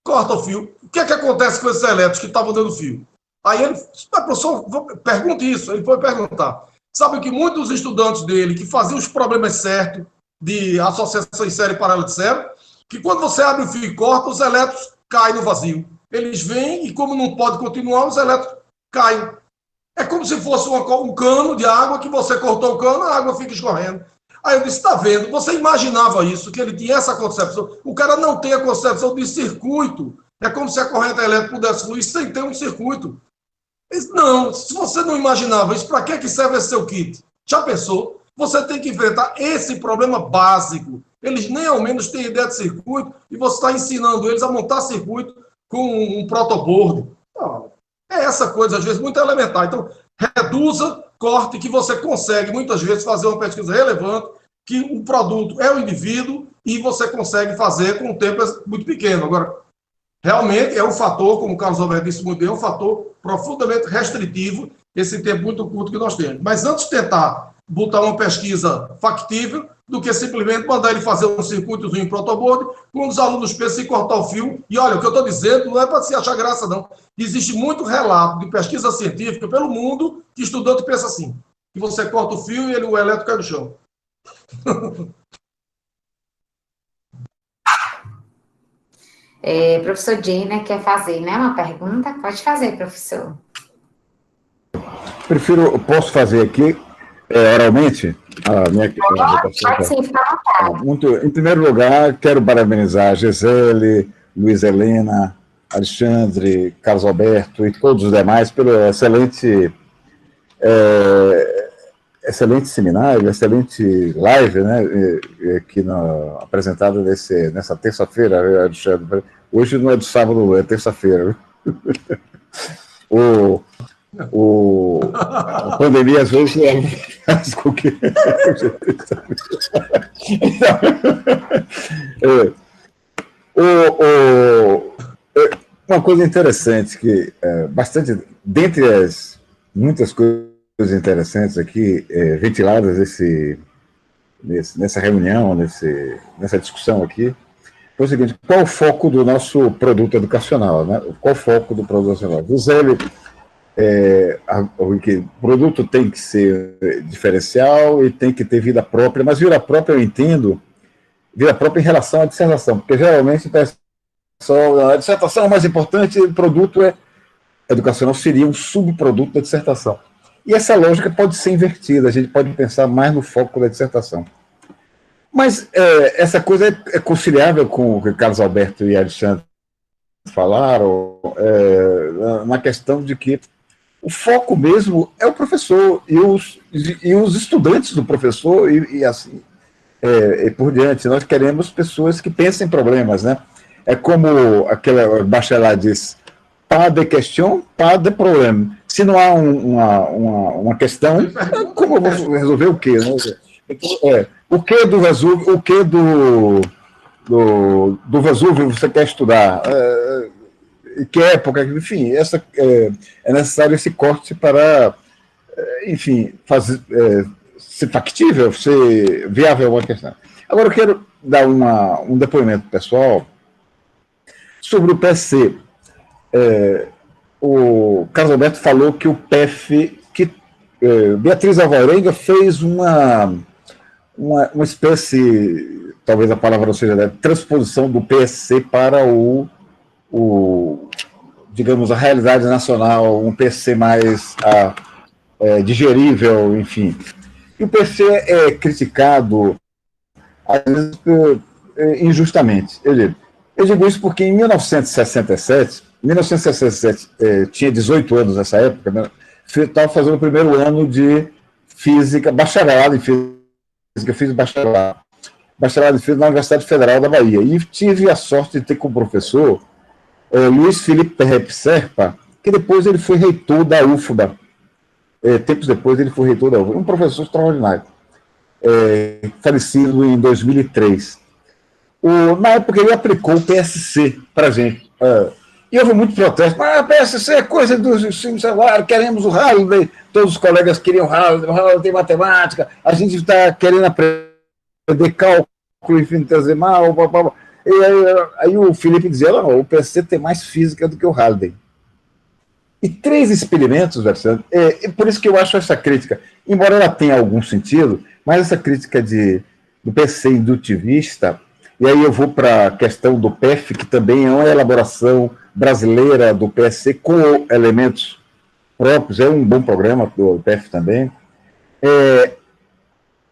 o que é que acontece com esses elétrons que estavam dentro do fio? Aí ele, professor, pergunte isso. Ele foi perguntar. Sabe que muitos estudantes dele que faziam os problemas certos de associação em série paralela disseram que quando você abre o fio e corta, os elétrons caem no vazio. Eles vêm e, como não pode continuar, os elétrons caem. É como se fosse um cano de água que você cortou o cano, a água fica escorrendo. Aí eu disse, está vendo? Você imaginava isso, que ele tinha essa concepção. O cara não tem a concepção de circuito. É como se a corrente elétrica pudesse fluir sem ter um circuito. Não, se você não imaginava isso, para que serve esse seu kit? Já pensou? Você tem que enfrentar esse problema básico. Eles nem ao menos têm ideia de circuito e você está ensinando eles a montar circuito com um protoboard. Não, é essa coisa, às vezes, muito elementar. Então, reduza, corte, que você consegue, muitas vezes, fazer uma pesquisa relevante, que o produto é o indivíduo e você consegue fazer com um tempo muito pequeno. Agora, realmente é um fator, como o Carlos Alberto disse muito bem, é um fator profundamente restritivo, esse tempo muito curto que nós temos. Mas antes de tentar botar uma pesquisa factível, do que simplesmente mandar ele fazer um circuitozinho em protoboard, quando os alunos pensam em cortar o fio. E olha, o que eu estou dizendo não é para se achar graça, não. Existe muito relato de pesquisa científica pelo mundo que estudante pensa assim, que você corta o fio e o elétrico cai no chão.
Professor Jenner quer fazer, né, uma pergunta? Pode fazer, professor.
Posso fazer aqui, oralmente, a minha
Pode sim, fica à vontade.
Em primeiro lugar, quero parabenizar a Gisele, Luiz Helena, Alexandre, Carlos Alberto e todos os demais pelo excelente seminário, excelente live, né, aqui apresentada nessa terça-feira, Alexandre. Hoje não é de sábado, é terça-feira. A pandemia, às vezes, faz com que... Uma coisa interessante, que bastante, dentre as muitas coisas interessantes aqui, ventiladas nessa reunião, nessa discussão aqui, foi o seguinte: qual o foco do nosso produto educacional, né? Qual o foco do produto educacional? Gisele, o produto tem que ser diferencial e tem que ter vida própria, mas vida própria eu entendo, vida própria em relação à dissertação, porque geralmente a dissertação é o mais importante, o produto educacional seria um subproduto da dissertação. E essa lógica pode ser invertida, a gente pode pensar mais no foco da dissertação. Mas essa coisa é conciliável com o que Carlos Alberto e Alexandre falaram, na questão de que o foco mesmo é o professor e os estudantes do professor e assim e por diante. Nós queremos pessoas que pensem em problemas, né? É como aquela Bachelard diz: pas de question, pas de problème. Se não há uma questão, como eu vou resolver o quê? Né? O que do Vesúvio, do Vesúvio você quer estudar? Que época? Enfim, é necessário esse corte para, enfim, ser factível, ser viável uma questão. Agora eu quero dar um depoimento pessoal sobre o PSC. O Carlos Alberto falou que o PEF, Beatriz Alvarenga fez uma espécie, talvez a palavra não seja de transposição do PSC para digamos, a realidade nacional, um PSC mais digerível, enfim. E o PSC é criticado, às vezes, injustamente. Eu digo isso porque em 1967 tinha 18 anos nessa época, né? Estava fazendo o primeiro ano de física, bacharelado em física, fiz bacharelado em física na Universidade Federal da Bahia. E tive a sorte de ter como professor Luiz Felipe Perrep Serpa, que depois ele foi reitor da UFBA. Tempos depois ele foi reitor da UFBA. Um professor extraordinário, falecido em 2003. Na época ele aplicou o PSC para a gente. E houve muito protesto. PSC é coisa do ensino celular, queremos o Halliday. Todos os colegas queriam o Halliday tem matemática, a gente está querendo aprender cálculo infinitesimal, E aí o Felipe dizia: não, o PSC tem mais física do que o Halliday. E 3 experimentos, Alexandre, por isso que eu acho essa crítica, embora ela tenha algum sentido, mas essa crítica do PSC indutivista. E aí eu vou para a questão do PEF, que também é uma elaboração brasileira do PSC com elementos próprios, é um bom programa do PF também.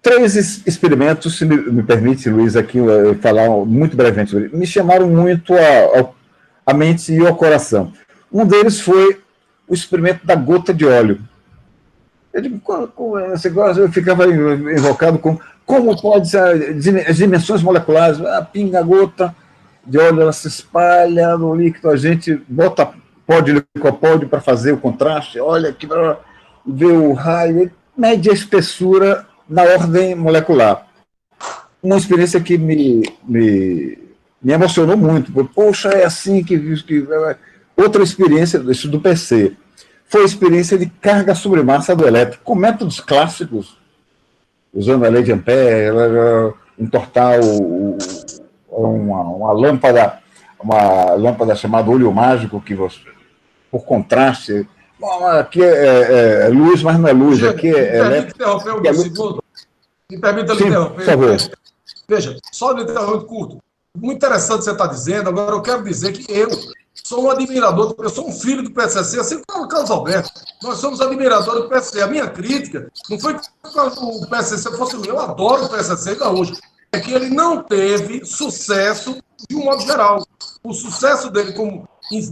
3 experimentos, se me permite, Luiz, aqui falar muito brevemente, me chamaram muito a mente e o coração. Um deles foi o experimento da gota de óleo. Eu digo, eu ficava invocado com como pode ser as dimensões moleculares, a pinga, a gota de óleo, ela se espalha no líquido, a gente bota pó de licopódio para fazer o contraste, olha aqui, vê o raio, mede a espessura na ordem molecular. Uma experiência que me emocionou muito. Poxa, é assim que... Outra experiência, isso do PC, foi a experiência de carga sobre massa do elétrico, com métodos clássicos, usando a lei de Ampère, entortar uma lâmpada chamada olho mágico, que você, por contraste... Bom, aqui é luz, mas não é luz, aqui é elétrico.
Me permita lhe interromper. Por favor. Veja, só um interrompo curto. Muito interessante você está dizendo, agora eu quero dizer que eu sou um admirador, eu sou um filho do PSC, assim como o Carlos Alberto. Nós somos admiradores do PSC. A minha crítica não foi que o PSC fosse o meu, eu adoro o PSC ainda hoje. É que ele não teve sucesso de um modo geral. O sucesso dele como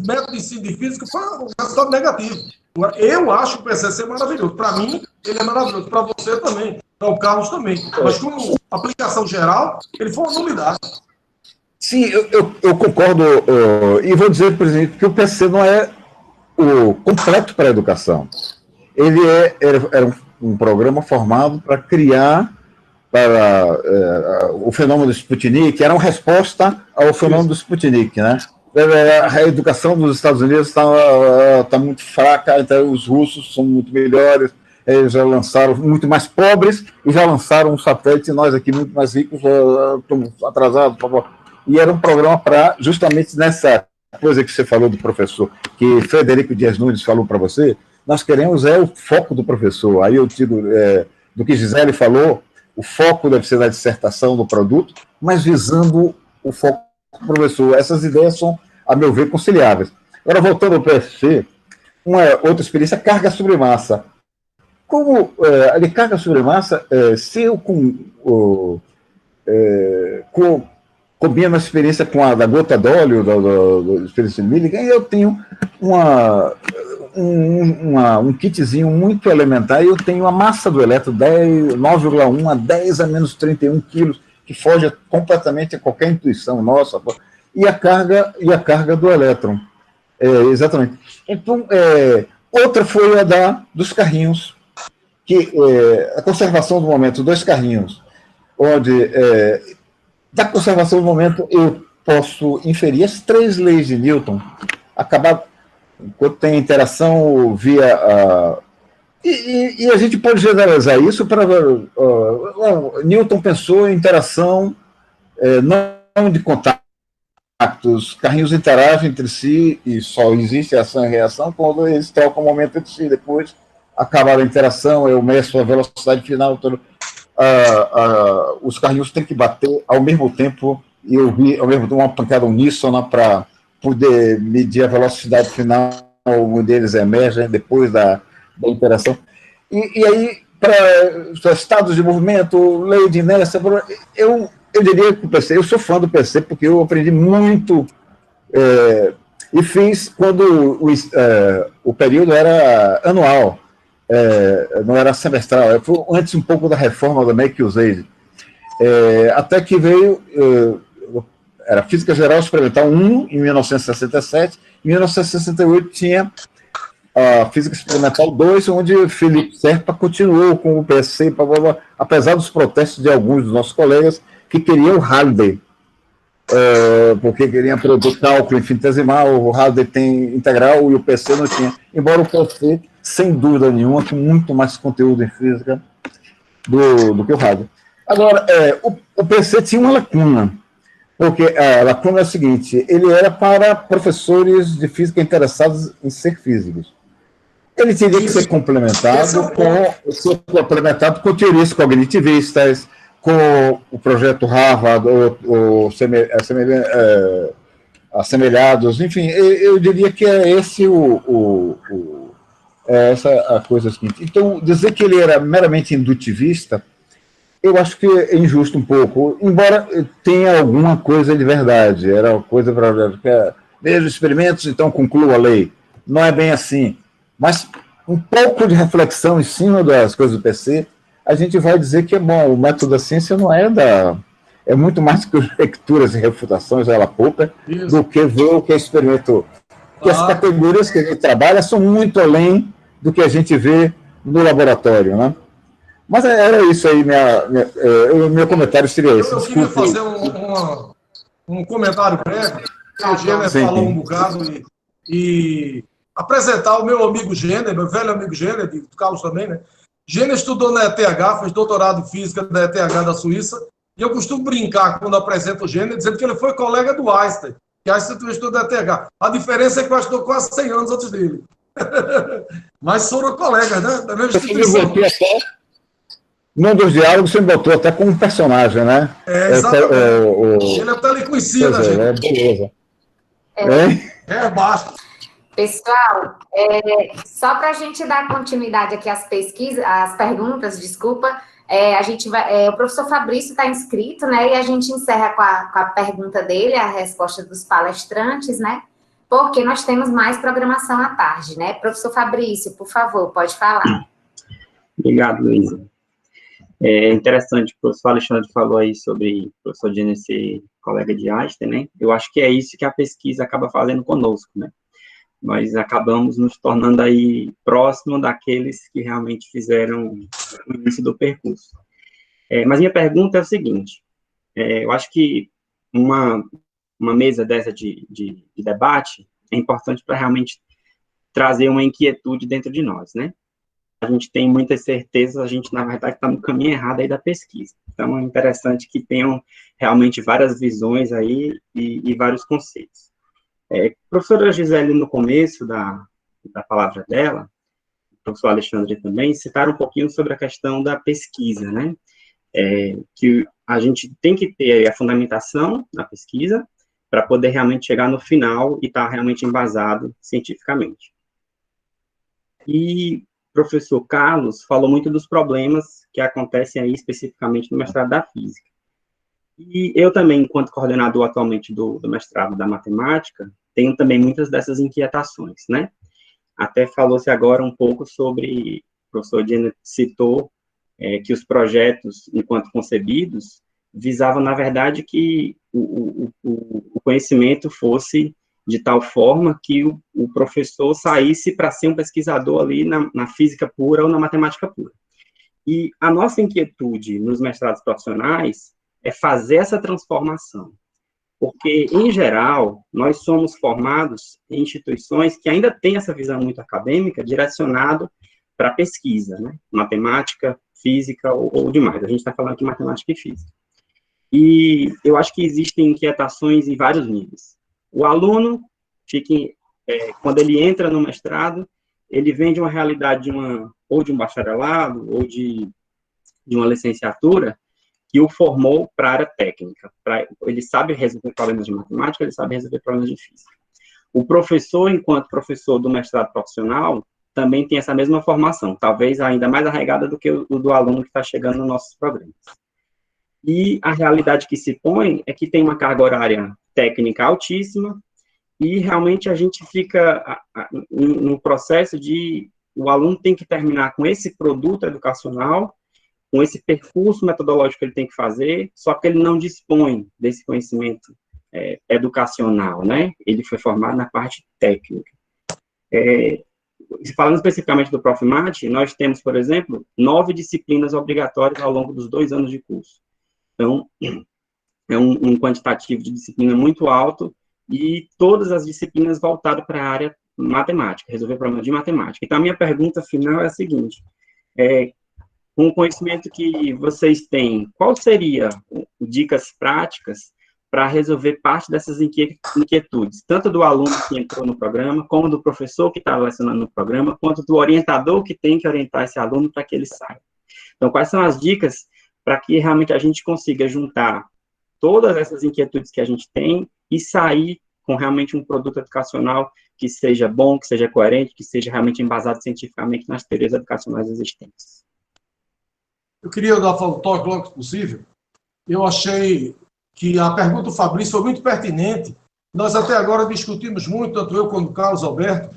método de ensino de física foi um resultado negativo. Agora, eu acho o PSC maravilhoso. Para mim, ele é maravilhoso. Para você também. Para o Carlos também. Mas como aplicação geral, ele foi uma nulidade.
Sim, eu concordo. E vou dizer, por exemplo, que o PSC não é o completo para a educação. Ele era um programa formado para criar o fenômeno do Sputnik, era uma resposta ao fenômeno do Sputnik, né? A educação dos Estados Unidos está muito fraca, então os russos são muito melhores, eles já lançaram, muito mais pobres, e já lançaram um satélite, e nós aqui, muito mais ricos, estamos atrasados, por favor. E era um programa para, justamente nessa coisa que você falou do professor, que Frederico Dias Nunes falou para você, nós queremos o foco do professor. Aí eu digo, do que Gisele falou, o foco deve ser da dissertação do produto, mas visando o foco do professor. Essas ideias são, a meu ver, conciliáveis. Agora, voltando ao PSC, uma outra experiência, carga sobre massa. Como a de carga sobre massa, se eu combino a experiência com a da gota de óleo, da experiência de Millikan, eu tenho um kitzinho muito elementar, e eu tenho a massa do elétron 9,1 a 10 a menos 31 quilos, que foge completamente a qualquer intuição nossa, e a carga do elétron. Exatamente. Então, outra foi a dos carrinhos, que a conservação do momento dos carrinhos, onde, da conservação do momento, eu posso inferir as 3 leis de Newton, quando tem interação via... E a gente pode generalizar isso para... Newton pensou em interação não de contatos, carrinhos interagem entre si e só existe ação e reação quando eles trocam o momento entre si. Depois, acabar a interação, eu meço a velocidade final, os carrinhos têm que bater ao mesmo tempo, e eu vi ao mesmo tempo uma pancada uníssona para poder medir a velocidade final, um deles emerge depois da interação. E aí, para estados de movimento, lei de inércia, eu diria que o PC, eu sou fã do PC, porque eu aprendi muito, e fiz quando o período era anual, não era semestral, foi antes um pouco da reforma da Make Use Aid, até que veio... era Física Geral Experimental 1, em 1967, em 1968 tinha a Física Experimental 2, onde Felipe Serpa continuou com o PSC, apesar dos protestos de alguns dos nossos colegas que queriam o Halliday, porque queriam produzir cálculo infinitesimal, o Halliday tem integral e o PSC não tinha, embora o PSC, sem dúvida nenhuma, tem muito mais conteúdo em física do que o Halliday. Agora, o PSC tinha uma lacuna, porque a lacuna é a seguinte, ele era para professores de física interessados em ser físicos. Ele teria que ser complementado com teorias cognitivistas, assemelhados, enfim, eu diria que é esse essa a coisa seguinte. Então, dizer que ele era meramente indutivista, eu acho que é injusto um pouco, embora tenha alguma coisa de verdade, era uma coisa para veja os experimentos, então conclua a lei. Não é bem assim, mas um pouco de reflexão em cima das coisas do PC, a gente vai dizer que é bom, o método da ciência não é é muito mais que leituras e refutações, ela pouca, do que ver o que é experimento. Porque as categorias que a gente trabalha são muito além do que a gente vê no laboratório, né? Mas era isso aí, meu comentário seria esse.
Eu queria fazer um comentário breve, que o Gêner falou um bocado, e apresentar o meu amigo Gêner, meu velho amigo Gêner, de Carlos também, né? Gêner estudou na ETH, fez doutorado em física da ETH da Suíça, e eu costumo brincar quando apresento o Gêner, dizendo que ele foi colega do Einstein, que Einstein estudou na ETH. A diferença é que eu estudou quase 100 anos antes dele. Mas foram colegas, né? Da mesma instituição.
Num dos diálogos você botou até como um personagem, né?
Exatamente. Ele até lhe conhecia, né, gente?
Beleza.
Basta.
Pessoal, só para a gente dar continuidade aqui às pesquisas, às perguntas, desculpa, a gente vai, o professor Fabrício está inscrito, né? E a gente encerra com a pergunta dele, a resposta dos palestrantes, né? Porque nós temos mais programação à tarde, né? Professor Fabrício, por favor, pode falar.
Obrigado, Luísa. É interessante, o professor Alexandre falou aí sobre o professor Gêner ser colega de Einstein, né? Eu acho que é isso que a pesquisa acaba fazendo conosco, né? Nós acabamos nos tornando aí próximo daqueles que realmente fizeram o início do percurso. Mas minha pergunta é o seguinte, eu acho que uma mesa dessa de debate é importante para realmente trazer uma inquietude dentro de nós, né? A gente tem muitas certezas, a gente, na verdade, está no caminho errado aí da pesquisa. Então, é interessante que tenham realmente várias visões aí e vários conceitos. A professora Gisele, no começo da palavra dela, o professor Alexandre também, citaram um pouquinho sobre a questão da pesquisa, né? Que a gente tem que ter a fundamentação na pesquisa para poder realmente chegar no final e estar realmente embasado cientificamente. E professor Carlos falou muito dos problemas que acontecem aí especificamente no mestrado da física. E eu também, enquanto coordenador atualmente do mestrado da matemática, tenho também muitas dessas inquietações, né? Até falou-se agora um pouco sobre, o professor Gêner citou, que os projetos, enquanto concebidos, visavam, na verdade, que o conhecimento fosse de tal forma que o professor saísse para ser um pesquisador ali na física pura ou na matemática pura. E a nossa inquietude nos mestrados profissionais é fazer essa transformação, porque, em geral, nós somos formados em instituições que ainda têm essa visão muito acadêmica direcionado para pesquisa, né? Matemática, física ou demais. A gente está falando aqui de matemática e física. E eu acho que existem inquietações em vários níveis. O aluno, quando ele entra no mestrado, ele vem de uma realidade ou de um bacharelado, ou de uma licenciatura, que o formou para a área técnica. Ele sabe resolver problemas de matemática, ele sabe resolver problemas de física. O professor, enquanto professor do mestrado profissional, também tem essa mesma formação, talvez ainda mais arraigada do que o do aluno que está chegando nos nossos programas. E a realidade que se põe é que tem uma carga horária técnica altíssima, e realmente a gente fica no processo de o aluno tem que terminar com esse produto educacional, com esse percurso metodológico que ele tem que fazer, só que ele não dispõe desse conhecimento educacional, né? Ele foi formado na parte técnica. Falando especificamente do Profmat, nós temos, por exemplo, 9 disciplinas obrigatórias ao longo dos 2 anos de curso. Então, é um quantitativo de disciplina muito alto, e todas as disciplinas voltadas para a área matemática, resolver problemas de matemática. Então, a minha pergunta final é a seguinte, com o conhecimento que vocês têm, qual seria dicas práticas para resolver parte dessas inquietudes, tanto do aluno que entrou no programa, como do professor que está lecionando no programa, quanto do orientador que tem que orientar esse aluno para que ele saia? Então, quais são as dicas para que realmente a gente consiga juntar todas essas inquietudes que a gente tem e sair com realmente um produto educacional que seja bom, que seja coerente, que seja realmente embasado cientificamente nas teorias educacionais existentes.
Eu queria dar o toque logo que possível. Eu achei que a pergunta do Fabrício foi muito pertinente. Nós até agora discutimos muito, tanto eu quanto o Carlos Alberto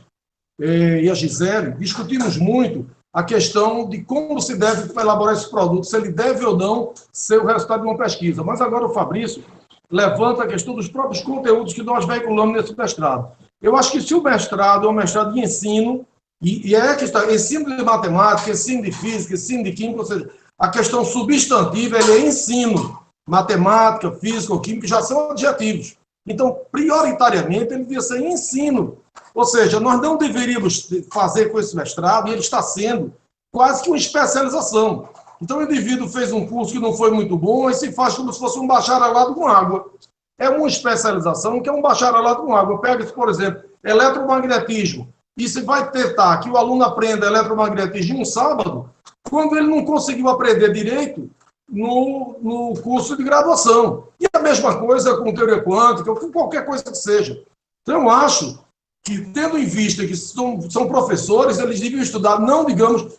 e a Gisele, discutimos muito a questão de como se deve elaborar esse produto, se ele deve ou não ser o resultado de uma pesquisa. Mas agora o Fabrício levanta a questão dos próprios conteúdos que nós veiculamos nesse mestrado. Eu acho que se o mestrado é um mestrado de ensino, e é que está ensino de matemática, ensino de física, ensino de química, ou seja, a questão substantiva ele é ensino. Matemática, física ou química já são adjetivos. Então, prioritariamente, ele devia ser ensino. Ou seja, nós não deveríamos fazer com esse mestrado, e ele está sendo quase que uma especialização. Então, o indivíduo fez um curso que não foi muito bom e se faz como se fosse um bacharelado com água. É uma especialização que é um bacharelado com água. Pega-se, por exemplo, eletromagnetismo, e se vai tentar que o aluno aprenda eletromagnetismo em um sábado, quando ele não conseguiu aprender direito no curso de graduação. E a mesma coisa com teoria quântica, com qualquer coisa que seja. Então, eu acho que, tendo em vista que são professores, eles deviam estudar, não, digamos,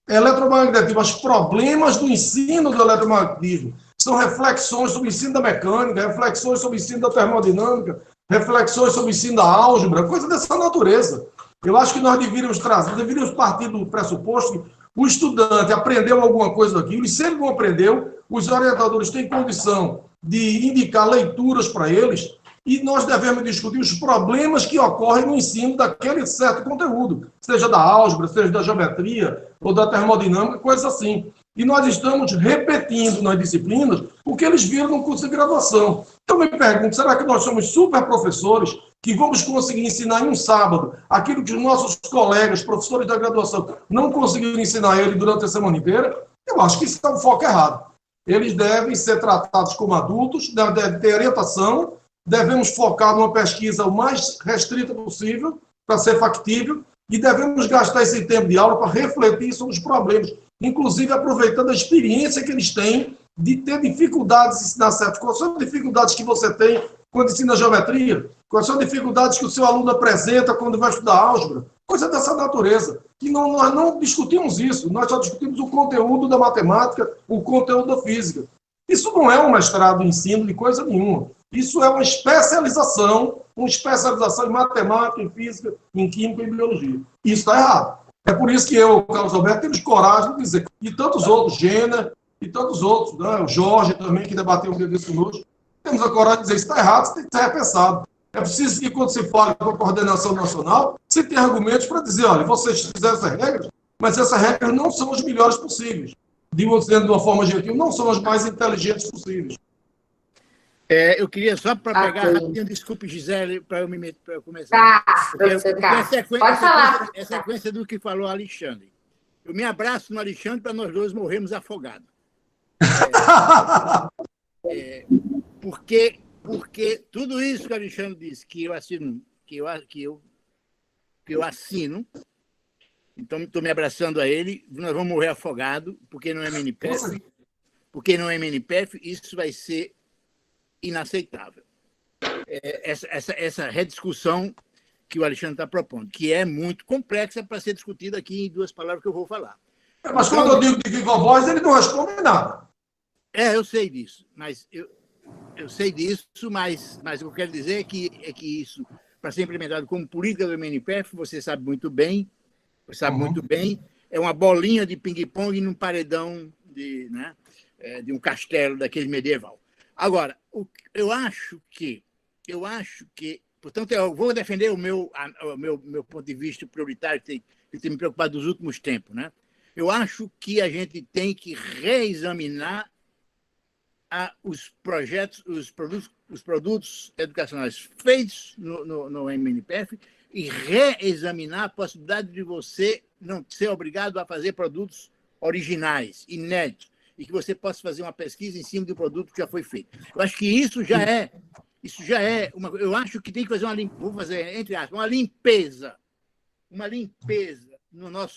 eletromagnetismo, mas problemas do ensino do eletromagnetismo. São reflexões sobre o ensino da mecânica, reflexões sobre o ensino da termodinâmica, reflexões sobre o ensino da álgebra, coisa dessa natureza. Eu acho que nós deveríamos partir do pressuposto que o estudante aprendeu alguma coisa daquilo, e se ele não aprendeu, os orientadores têm condição de indicar leituras para eles, e nós devemos discutir os problemas que ocorrem no ensino daquele certo conteúdo, seja da álgebra, seja da geometria, ou da termodinâmica, coisas assim. E nós estamos repetindo nas disciplinas o que eles viram no curso de graduação. Então, eu me pergunto, será que nós somos super professores que vamos conseguir ensinar em um sábado aquilo que os nossos colegas, professores da graduação, não conseguiram ensinar a ele durante a semana inteira? Eu acho que isso é um foco errado. Eles devem ser tratados como adultos, devem ter orientação, devemos focar numa pesquisa o mais restrita possível, para ser factível, e devemos gastar esse tempo de aula para refletir sobre os problemas, inclusive aproveitando a experiência que eles têm de ter dificuldades em ensinar certo. Quais são as dificuldades que você tem quando ensina geometria? Quais são as dificuldades que o seu aluno apresenta quando vai estudar álgebra? Coisa dessa natureza. E nós não discutimos isso, nós só discutimos o conteúdo da matemática, o conteúdo da física. Isso não é um mestrado em ensino de coisa nenhuma. Isso é uma especialização em matemática, em física, em química e em biologia. Isso está errado. É por isso que eu, Carlos Alberto, temos coragem de dizer, e tantos outros, Gena, e tantos outros, né? O Jorge também, que debateu um dia desse conosco, temos a coragem de dizer, isso está errado, isso tem que ser repensado. É preciso que, quando se fala com a coordenação nacional, se tenha argumentos para dizer, olha, vocês fizeram essas regras, mas essas regras não são as melhores possíveis. Dizendo de uma forma gentil, não são as mais inteligentes possíveis.
Eu queria só para pegar rapidinho, desculpe, Gisele, para eu começar.
Tá, professor Carlos. Pode falar.
É sequência do que falou Alexandre. Eu me abraço no Alexandre para nós dois morrermos afogados. Porque tudo isso que o Alexandre disse, que eu assino, assino, então estou me abraçando a ele, nós vamos morrer afogado, porque não é MNPF, isso vai ser inaceitável. Essa rediscussão que o Alexandre está propondo, que é muito complexa para ser discutida aqui em duas palavras que eu vou falar.
Mas quando eu digo de viva voz, ele não responde nada.
Eu sei disso, mas eu sei disso, mas o que eu quero dizer é que isso, para ser implementado como política do MNPF, você sabe muito bem, é uma bolinha de ping-pong num paredão de um castelo daquele medieval. Agora, eu acho que, portanto, eu vou defender o meu ponto de vista prioritário, que tem me preocupado nos últimos tempos, né? Eu acho que a gente tem que reexaminar os produtos educacionais feitos no MNPF e reexaminar a possibilidade de você não ser obrigado a fazer produtos originais, inéditos, e que você possa fazer uma pesquisa em cima do produto que já foi feito. Eu acho que isso já é eu acho que tem que fazer vou fazer, entre aspas, uma limpeza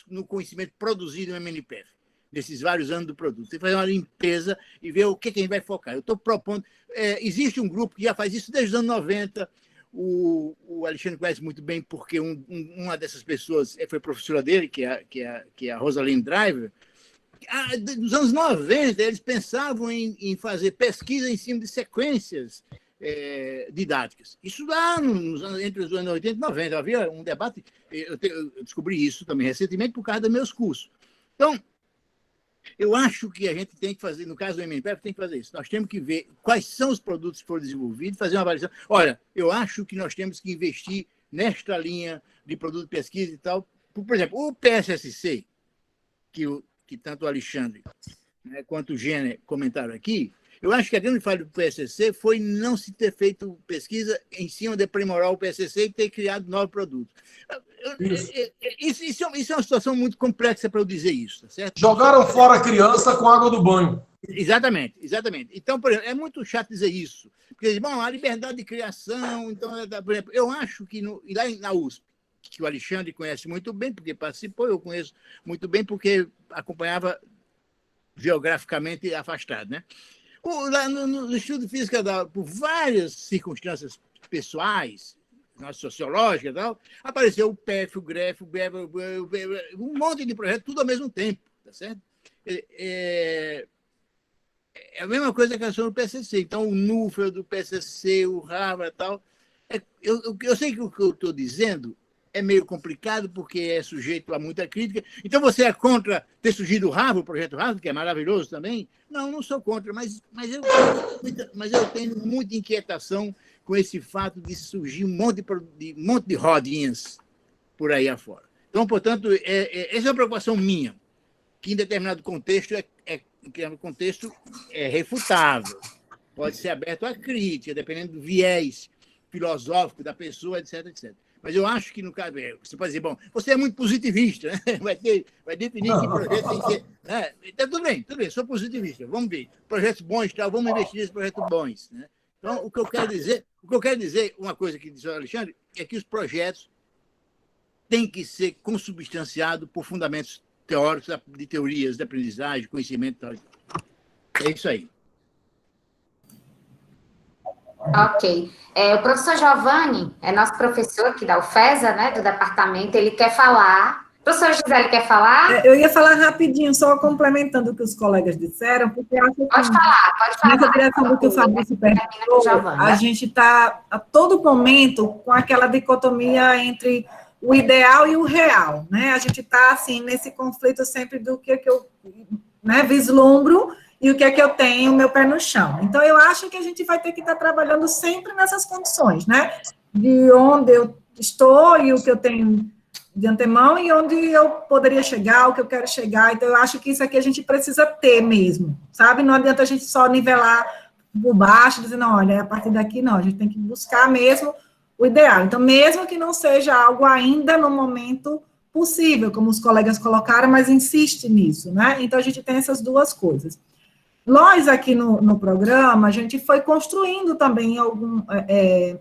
no conhecimento produzido no MNPF. nesses vários anos do produto. Tem que fazer uma limpeza e ver o que a gente vai focar. Eu estou propondo... existe um grupo que já faz isso desde os anos 90. O Alexandre conhece muito bem, porque uma dessas pessoas foi professora dele, que é a Rosalind Driver. Nos anos 90, eles pensavam em fazer pesquisa em cima de sequências didáticas. Isso lá entre os anos 80 e 90. Havia um debate, eu descobri isso também recentemente por causa dos meus cursos. Então, eu acho que a gente tem que fazer, no caso do MNPF, tem que fazer isso. Nós temos que ver quais são os produtos que foram desenvolvidos, fazer uma avaliação. Olha, eu acho que nós temos que investir nesta linha de produto de pesquisa e tal. Por exemplo, o PSSC, que tanto o Alexandre, né, quanto o Gêner comentaram aqui, eu acho que a grande falha do PSSC foi não se ter feito pesquisa em cima de aprimorar o PSSC e ter criado novos produtos. Isso é uma situação muito complexa para eu dizer isso, tá certo?
Jogaram fora a criança com água do banho.
Exatamente. Então, por exemplo, é muito chato dizer isso. Porque, bom, a liberdade de criação, então, por exemplo, eu acho que lá na USP, que o Alexandre conhece muito bem, porque participou, eu conheço muito bem, porque acompanhava geograficamente afastado, né? Lá no estudo de física, por várias circunstâncias pessoais, sociológicas e tal, apareceu o PEF, o GREF, um monte de projetos, tudo ao mesmo tempo, tá certo? É a mesma coisa que a questão do PSCC. Então, o núcleo do PSCC, o Harvard e tal. Eu sei que o que eu estou dizendo é meio complicado, porque é sujeito a muita crítica. Então, você é contra ter surgido o projeto Harvard, que é maravilhoso também? Não sou contra, mas eu tenho muita inquietação com esse fato de surgir um monte de rodinhas por aí afora. Então, portanto, essa é uma preocupação minha, que em determinado contexto é refutável, pode ser aberto à crítica, dependendo do viés filosófico da pessoa, etc, etc. Mas eu acho que, no caso, você pode dizer, bom, você é muito positivista, né? vai definir que projeto tem que ser... Né? Então, tudo bem, sou positivista, vamos ver. Projetos bons, tal, vamos investir nesses projetos bons. Né? Então, o que eu quero dizer, uma coisa que disse o Alexandre, é que os projetos têm que ser consubstanciados por fundamentos teóricos, de teorias de aprendizagem, de conhecimento. Tal. É isso aí.
Ok. O professor Giovanni é nosso professor aqui da UFESA, né, do departamento, ele quer falar. O professor Gisele quer falar?
Eu ia falar rapidinho, só complementando o que os colegas disseram, porque acho que
pode falar.
Nessa direção do que o Fabrício perguntou, a gente está a todo momento com aquela dicotomia entre o ideal e o real, né? A gente está, assim, nesse conflito sempre do que eu vislumbro e o que é que eu tenho meu pé no chão. Então, eu acho que a gente vai ter que estar trabalhando sempre nessas condições, né? De onde eu estou e o que eu tenho de antemão e onde eu poderia chegar, o que eu quero chegar. Então, eu acho que isso aqui a gente precisa ter mesmo, sabe? Não adianta a gente só nivelar por baixo, dizer, não, olha, a partir daqui não, a gente tem que buscar mesmo o ideal. Então, mesmo que não seja algo ainda no momento possível, como os colegas colocaram, mas insiste nisso, né? Então, a gente tem essas duas coisas. Nós, aqui no programa, a gente foi construindo também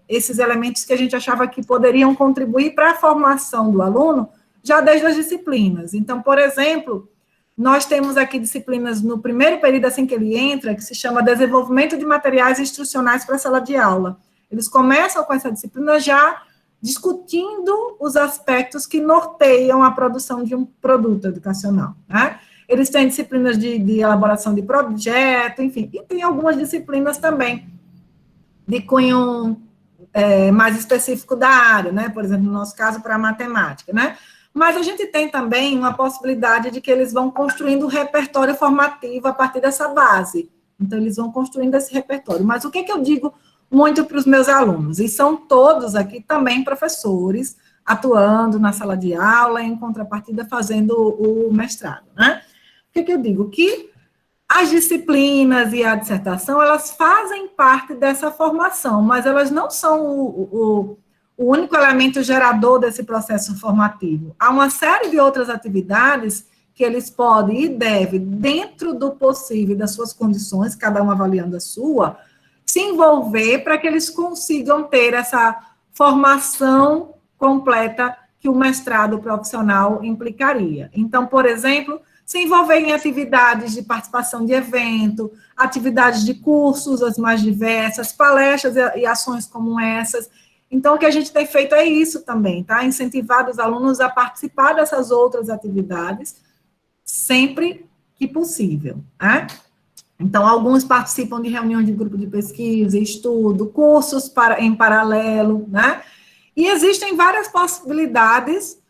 esses elementos que a gente achava que poderiam contribuir para a formação do aluno, já desde as disciplinas. Então, por exemplo, nós temos aqui disciplinas no primeiro período, assim que ele entra, que se chama Desenvolvimento de Materiais Instrucionais para a Sala de Aula. Eles começam com essa disciplina já discutindo os aspectos que norteiam a produção de um produto educacional, né? Eles têm disciplinas de elaboração de projeto, enfim, e tem algumas disciplinas também de cunho mais específico da área, né? Por exemplo, no nosso caso, para a matemática, né? Mas a gente tem também uma possibilidade de que eles vão construindo um repertório formativo a partir dessa base. Então, eles vão construindo esse repertório. Mas o que eu digo muito para os meus alunos? E são todos aqui também professores, atuando na sala de aula, em contrapartida, fazendo o mestrado, né? O que eu digo? Que as disciplinas e a dissertação, elas fazem parte dessa formação, mas elas não são o único elemento gerador desse processo formativo. Há uma série de outras atividades que eles podem e devem, dentro do possível, das suas condições, cada um avaliando a sua, se envolver para que eles consigam ter essa formação completa que o mestrado profissional implicaria. Então, por exemplo, se envolver em atividades de participação de evento, atividades de cursos, as mais diversas, palestras e ações como essas. Então, o que a gente tem feito é isso também, tá? Incentivar os alunos a participar dessas outras atividades, sempre que possível, né? Então, alguns participam de reuniões de grupo de pesquisa, estudo, cursos em paralelo, né? E existem várias possibilidades,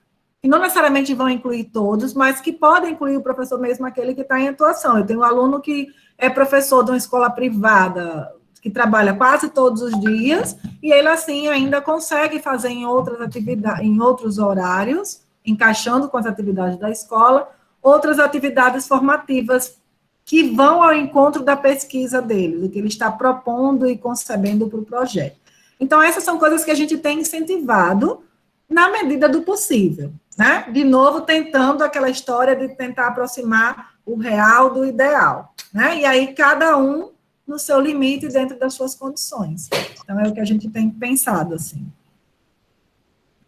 que não necessariamente vão incluir todos, mas que podem incluir o professor mesmo, aquele que está em atuação. Eu tenho um aluno que é professor de uma escola privada, que trabalha quase todos os dias, e ele, assim, ainda consegue fazer em outras atividades, em outros horários, encaixando com as atividades da escola, outras atividades formativas que vão ao encontro da pesquisa dele, do que ele está propondo e concebendo para o projeto. Então, essas são coisas que a gente tem incentivado na medida do possível, né? De novo, tentando aquela história de tentar aproximar o real do ideal, né? E aí, cada um no seu limite, dentro das suas condições. Então, é o que a gente tem pensado, assim.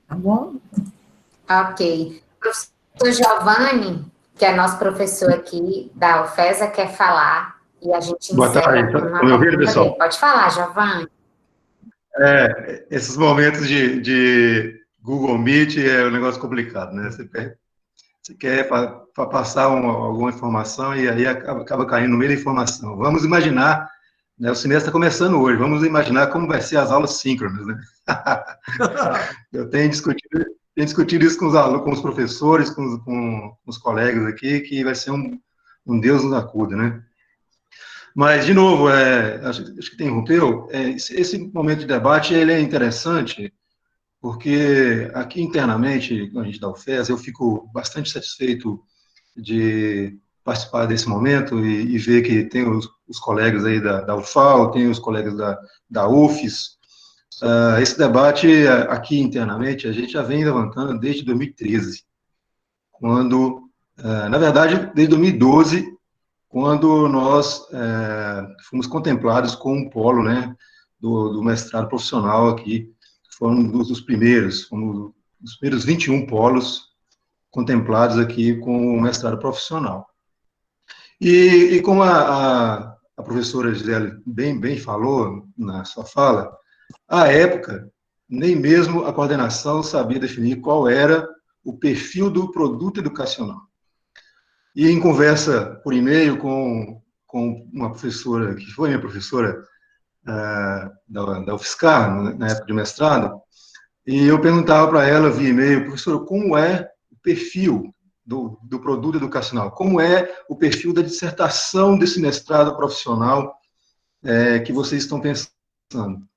Tá bom?
Ok. Professor Giovanni, que é nosso professor aqui da UFESA, quer falar, e a gente
Boa
encerra
tarde.
com uma
Estão me ouvindo,
pergunta
pessoal?
dele. Pode falar, Giovanni.
Esses momentos de Google Meet é um negócio complicado, né? Você quer passar alguma informação e aí acaba caindo no meio da informação. Vamos imaginar, né, o semestre está começando hoje, vamos imaginar como vai ser as aulas síncronas, né? Eu tenho discutido isso com os alunos, com os professores, com os colegas aqui, que vai ser um Deus nos acuda, né? Mas, de novo, acho que interrompeu, esse momento de debate ele é interessante, porque aqui internamente, com a gente da UFES, eu fico bastante satisfeito de participar desse momento e ver que tem os colegas aí da UFAL, tem os colegas da UFES. Esse debate aqui internamente a gente já vem levantando desde 2013, quando, na verdade, desde 2012, quando nós fomos contemplados com um polo, né, do mestrado profissional aqui, foram um dos primeiros, fomos os primeiros 21 polos contemplados aqui com o mestrado profissional. E como a professora Gisele bem falou na sua fala, à época, nem mesmo a coordenação sabia definir qual era o perfil do produto educacional. E em conversa por e-mail com uma professora, que foi minha professora da UFSCar, na época de mestrado, e eu perguntava para ela via e-mail, professora, como é o perfil do produto educacional? Como é o perfil da dissertação desse mestrado profissional que vocês estão pensando?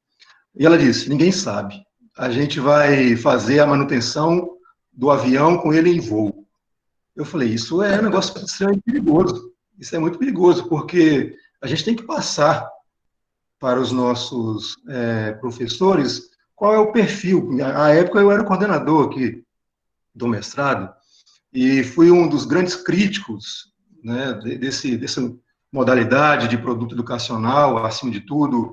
E ela disse, ninguém sabe. A gente vai fazer a manutenção do avião com ele em voo. Eu falei, isso é um negócio extremamente perigoso. Isso é muito perigoso, porque a gente tem que passar para os nossos professores qual é o perfil. À época, eu era coordenador aqui do mestrado, e fui um dos grandes críticos, né, dessa modalidade de produto educacional, acima de tudo,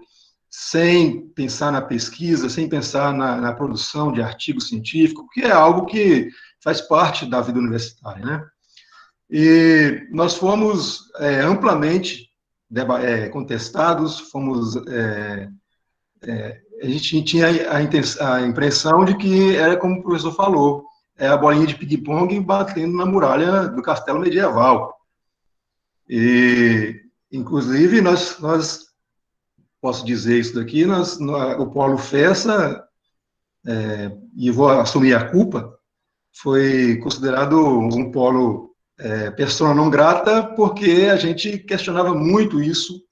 sem pensar na pesquisa, sem pensar na produção de artigo científico, que é algo que faz parte da vida universitária, né? E nós fomos amplamente contestados, a gente tinha a impressão de que era como o professor falou, a bolinha de ping-pong batendo na muralha do castelo medieval. E, inclusive, nós posso dizer isso daqui, o Polo FESA, e vou assumir a culpa, foi considerado um polo persona não grata, porque a gente questionava muito isso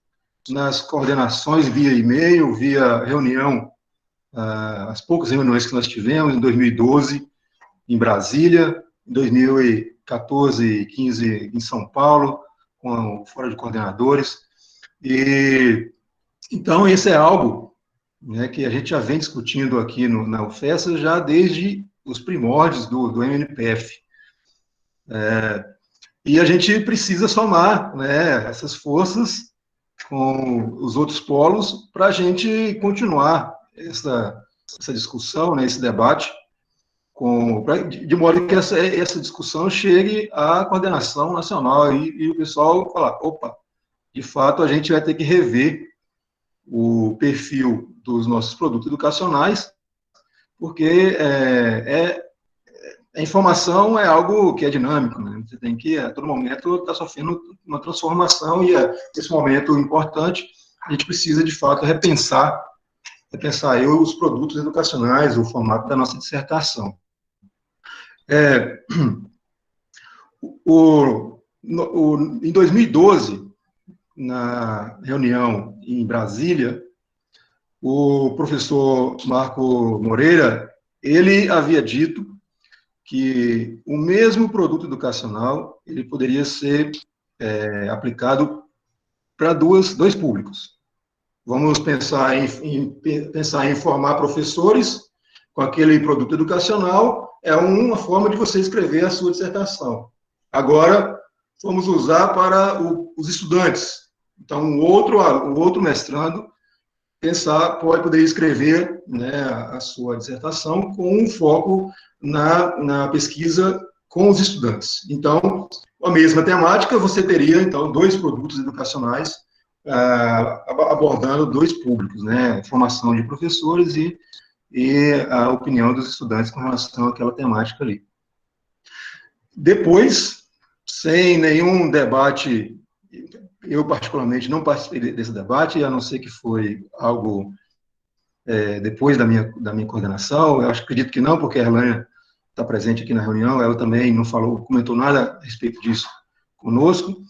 nas coordenações via e-mail, via reunião, as poucas reuniões que nós tivemos em 2012 em Brasília, em 2014 e 2015 em São Paulo, com o Fórum de Coordenadores. E então, esse é algo, né, que a gente já vem discutindo aqui na UFESA já desde os primórdios do MNPF. E a gente precisa somar, né, essas forças com os outros polos para a gente continuar essa discussão, né, esse debate, de modo que essa discussão chegue à coordenação nacional e o pessoal falar, opa, de fato a gente vai ter que rever o perfil dos nossos produtos educacionais, porque a informação é algo que é dinâmico, né? Você tem que, a todo momento, estar sofrendo uma transformação, e nesse momento importante, a gente precisa, de fato, repensar os produtos educacionais, o formato da nossa dissertação. Em 2012, na reunião em Brasília, o professor Marco Moreira, ele havia dito que o mesmo produto educacional ele poderia ser aplicado para dois públicos. Vamos pensar em formar professores com aquele produto educacional, é uma forma de você escrever a sua dissertação. Agora, vamos usar para os estudantes. Então, o outro mestrando poderia escrever, né, a sua dissertação com um foco na pesquisa com os estudantes. Então, a mesma temática, você teria, então, dois produtos educacionais abordando dois públicos, né, formação de professores e a opinião dos estudantes com relação àquela temática ali. Depois, sem nenhum debate, eu particularmente não participei desse debate, a não ser que foi algo depois da minha coordenação, eu acredito que não, porque a Erlânia está presente aqui na reunião, ela também não comentou nada a respeito disso conosco.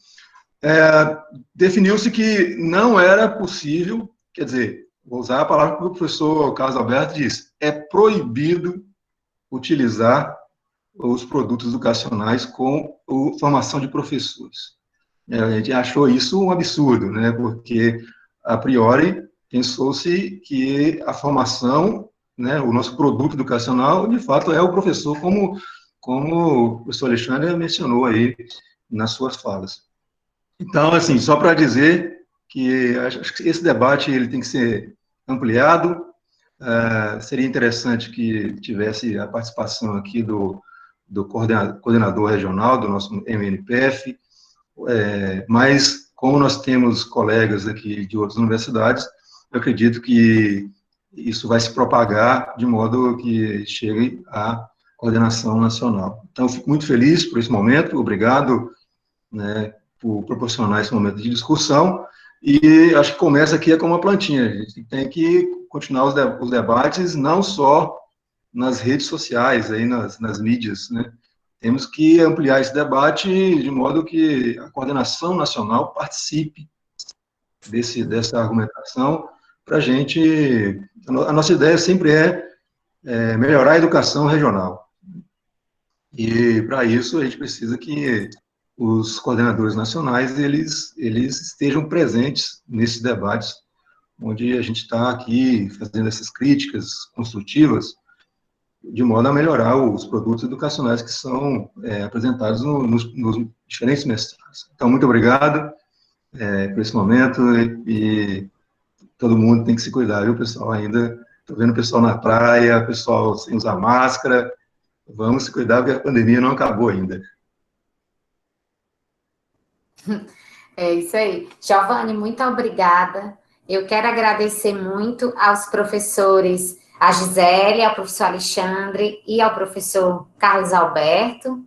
Definiu-se que não era possível, quer dizer, vou usar a palavra que o professor Carlos Alberto disse, é proibido utilizar os produtos educacionais com formação de professores. A gente achou isso um absurdo, né, porque, a priori, pensou-se que a formação, né, o nosso produto educacional, de fato, é o professor, como o professor Alexandre mencionou aí nas suas falas. Então, assim, só para dizer que acho que esse debate ele tem que ser ampliado, seria interessante que tivesse a participação aqui do coordenador regional do nosso MNPF, mas como nós temos colegas aqui de outras universidades, eu acredito que isso vai se propagar de modo que chegue à coordenação nacional. Então, fico muito feliz por esse momento, obrigado, né, por proporcionar esse momento de discussão, e acho que começa aqui com uma plantinha, a gente tem que continuar os debates, não só nas redes sociais, aí nas mídias, né, temos que ampliar esse debate de modo que a coordenação nacional participe dessa argumentação, para a gente, a nossa ideia sempre é melhorar a educação regional. E, para isso, a gente precisa que os coordenadores nacionais, eles estejam presentes nesses debates, onde a gente está aqui fazendo essas críticas construtivas, de modo a melhorar os produtos educacionais que são apresentados nos diferentes mestrados. Então, muito obrigado por esse momento, e todo mundo tem que se cuidar, viu, pessoal? Ainda estou vendo o pessoal na praia, o pessoal sem usar máscara, vamos se cuidar, porque a pandemia não acabou ainda.
É isso aí. Giovanni, muito obrigada. Eu quero agradecer muito aos professores, a Gisele, ao professor Alexandre e ao professor Carlos Alberto,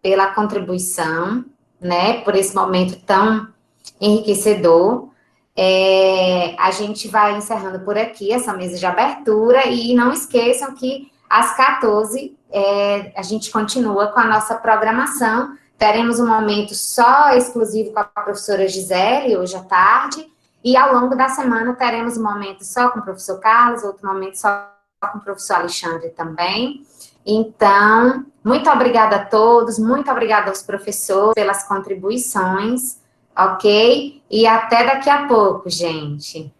pela contribuição, né, por esse momento tão enriquecedor. A gente vai encerrando por aqui essa mesa de abertura, e não esqueçam que às 14 a gente continua com a nossa programação. Teremos um momento só exclusivo com a professora Gisele, hoje à tarde, e ao longo da semana teremos um momento só com o professor Carlos, outro momento só com o professor Alexandre também. Então, muito obrigada a todos, muito obrigada aos professores pelas contribuições, ok? E até daqui a pouco, gente.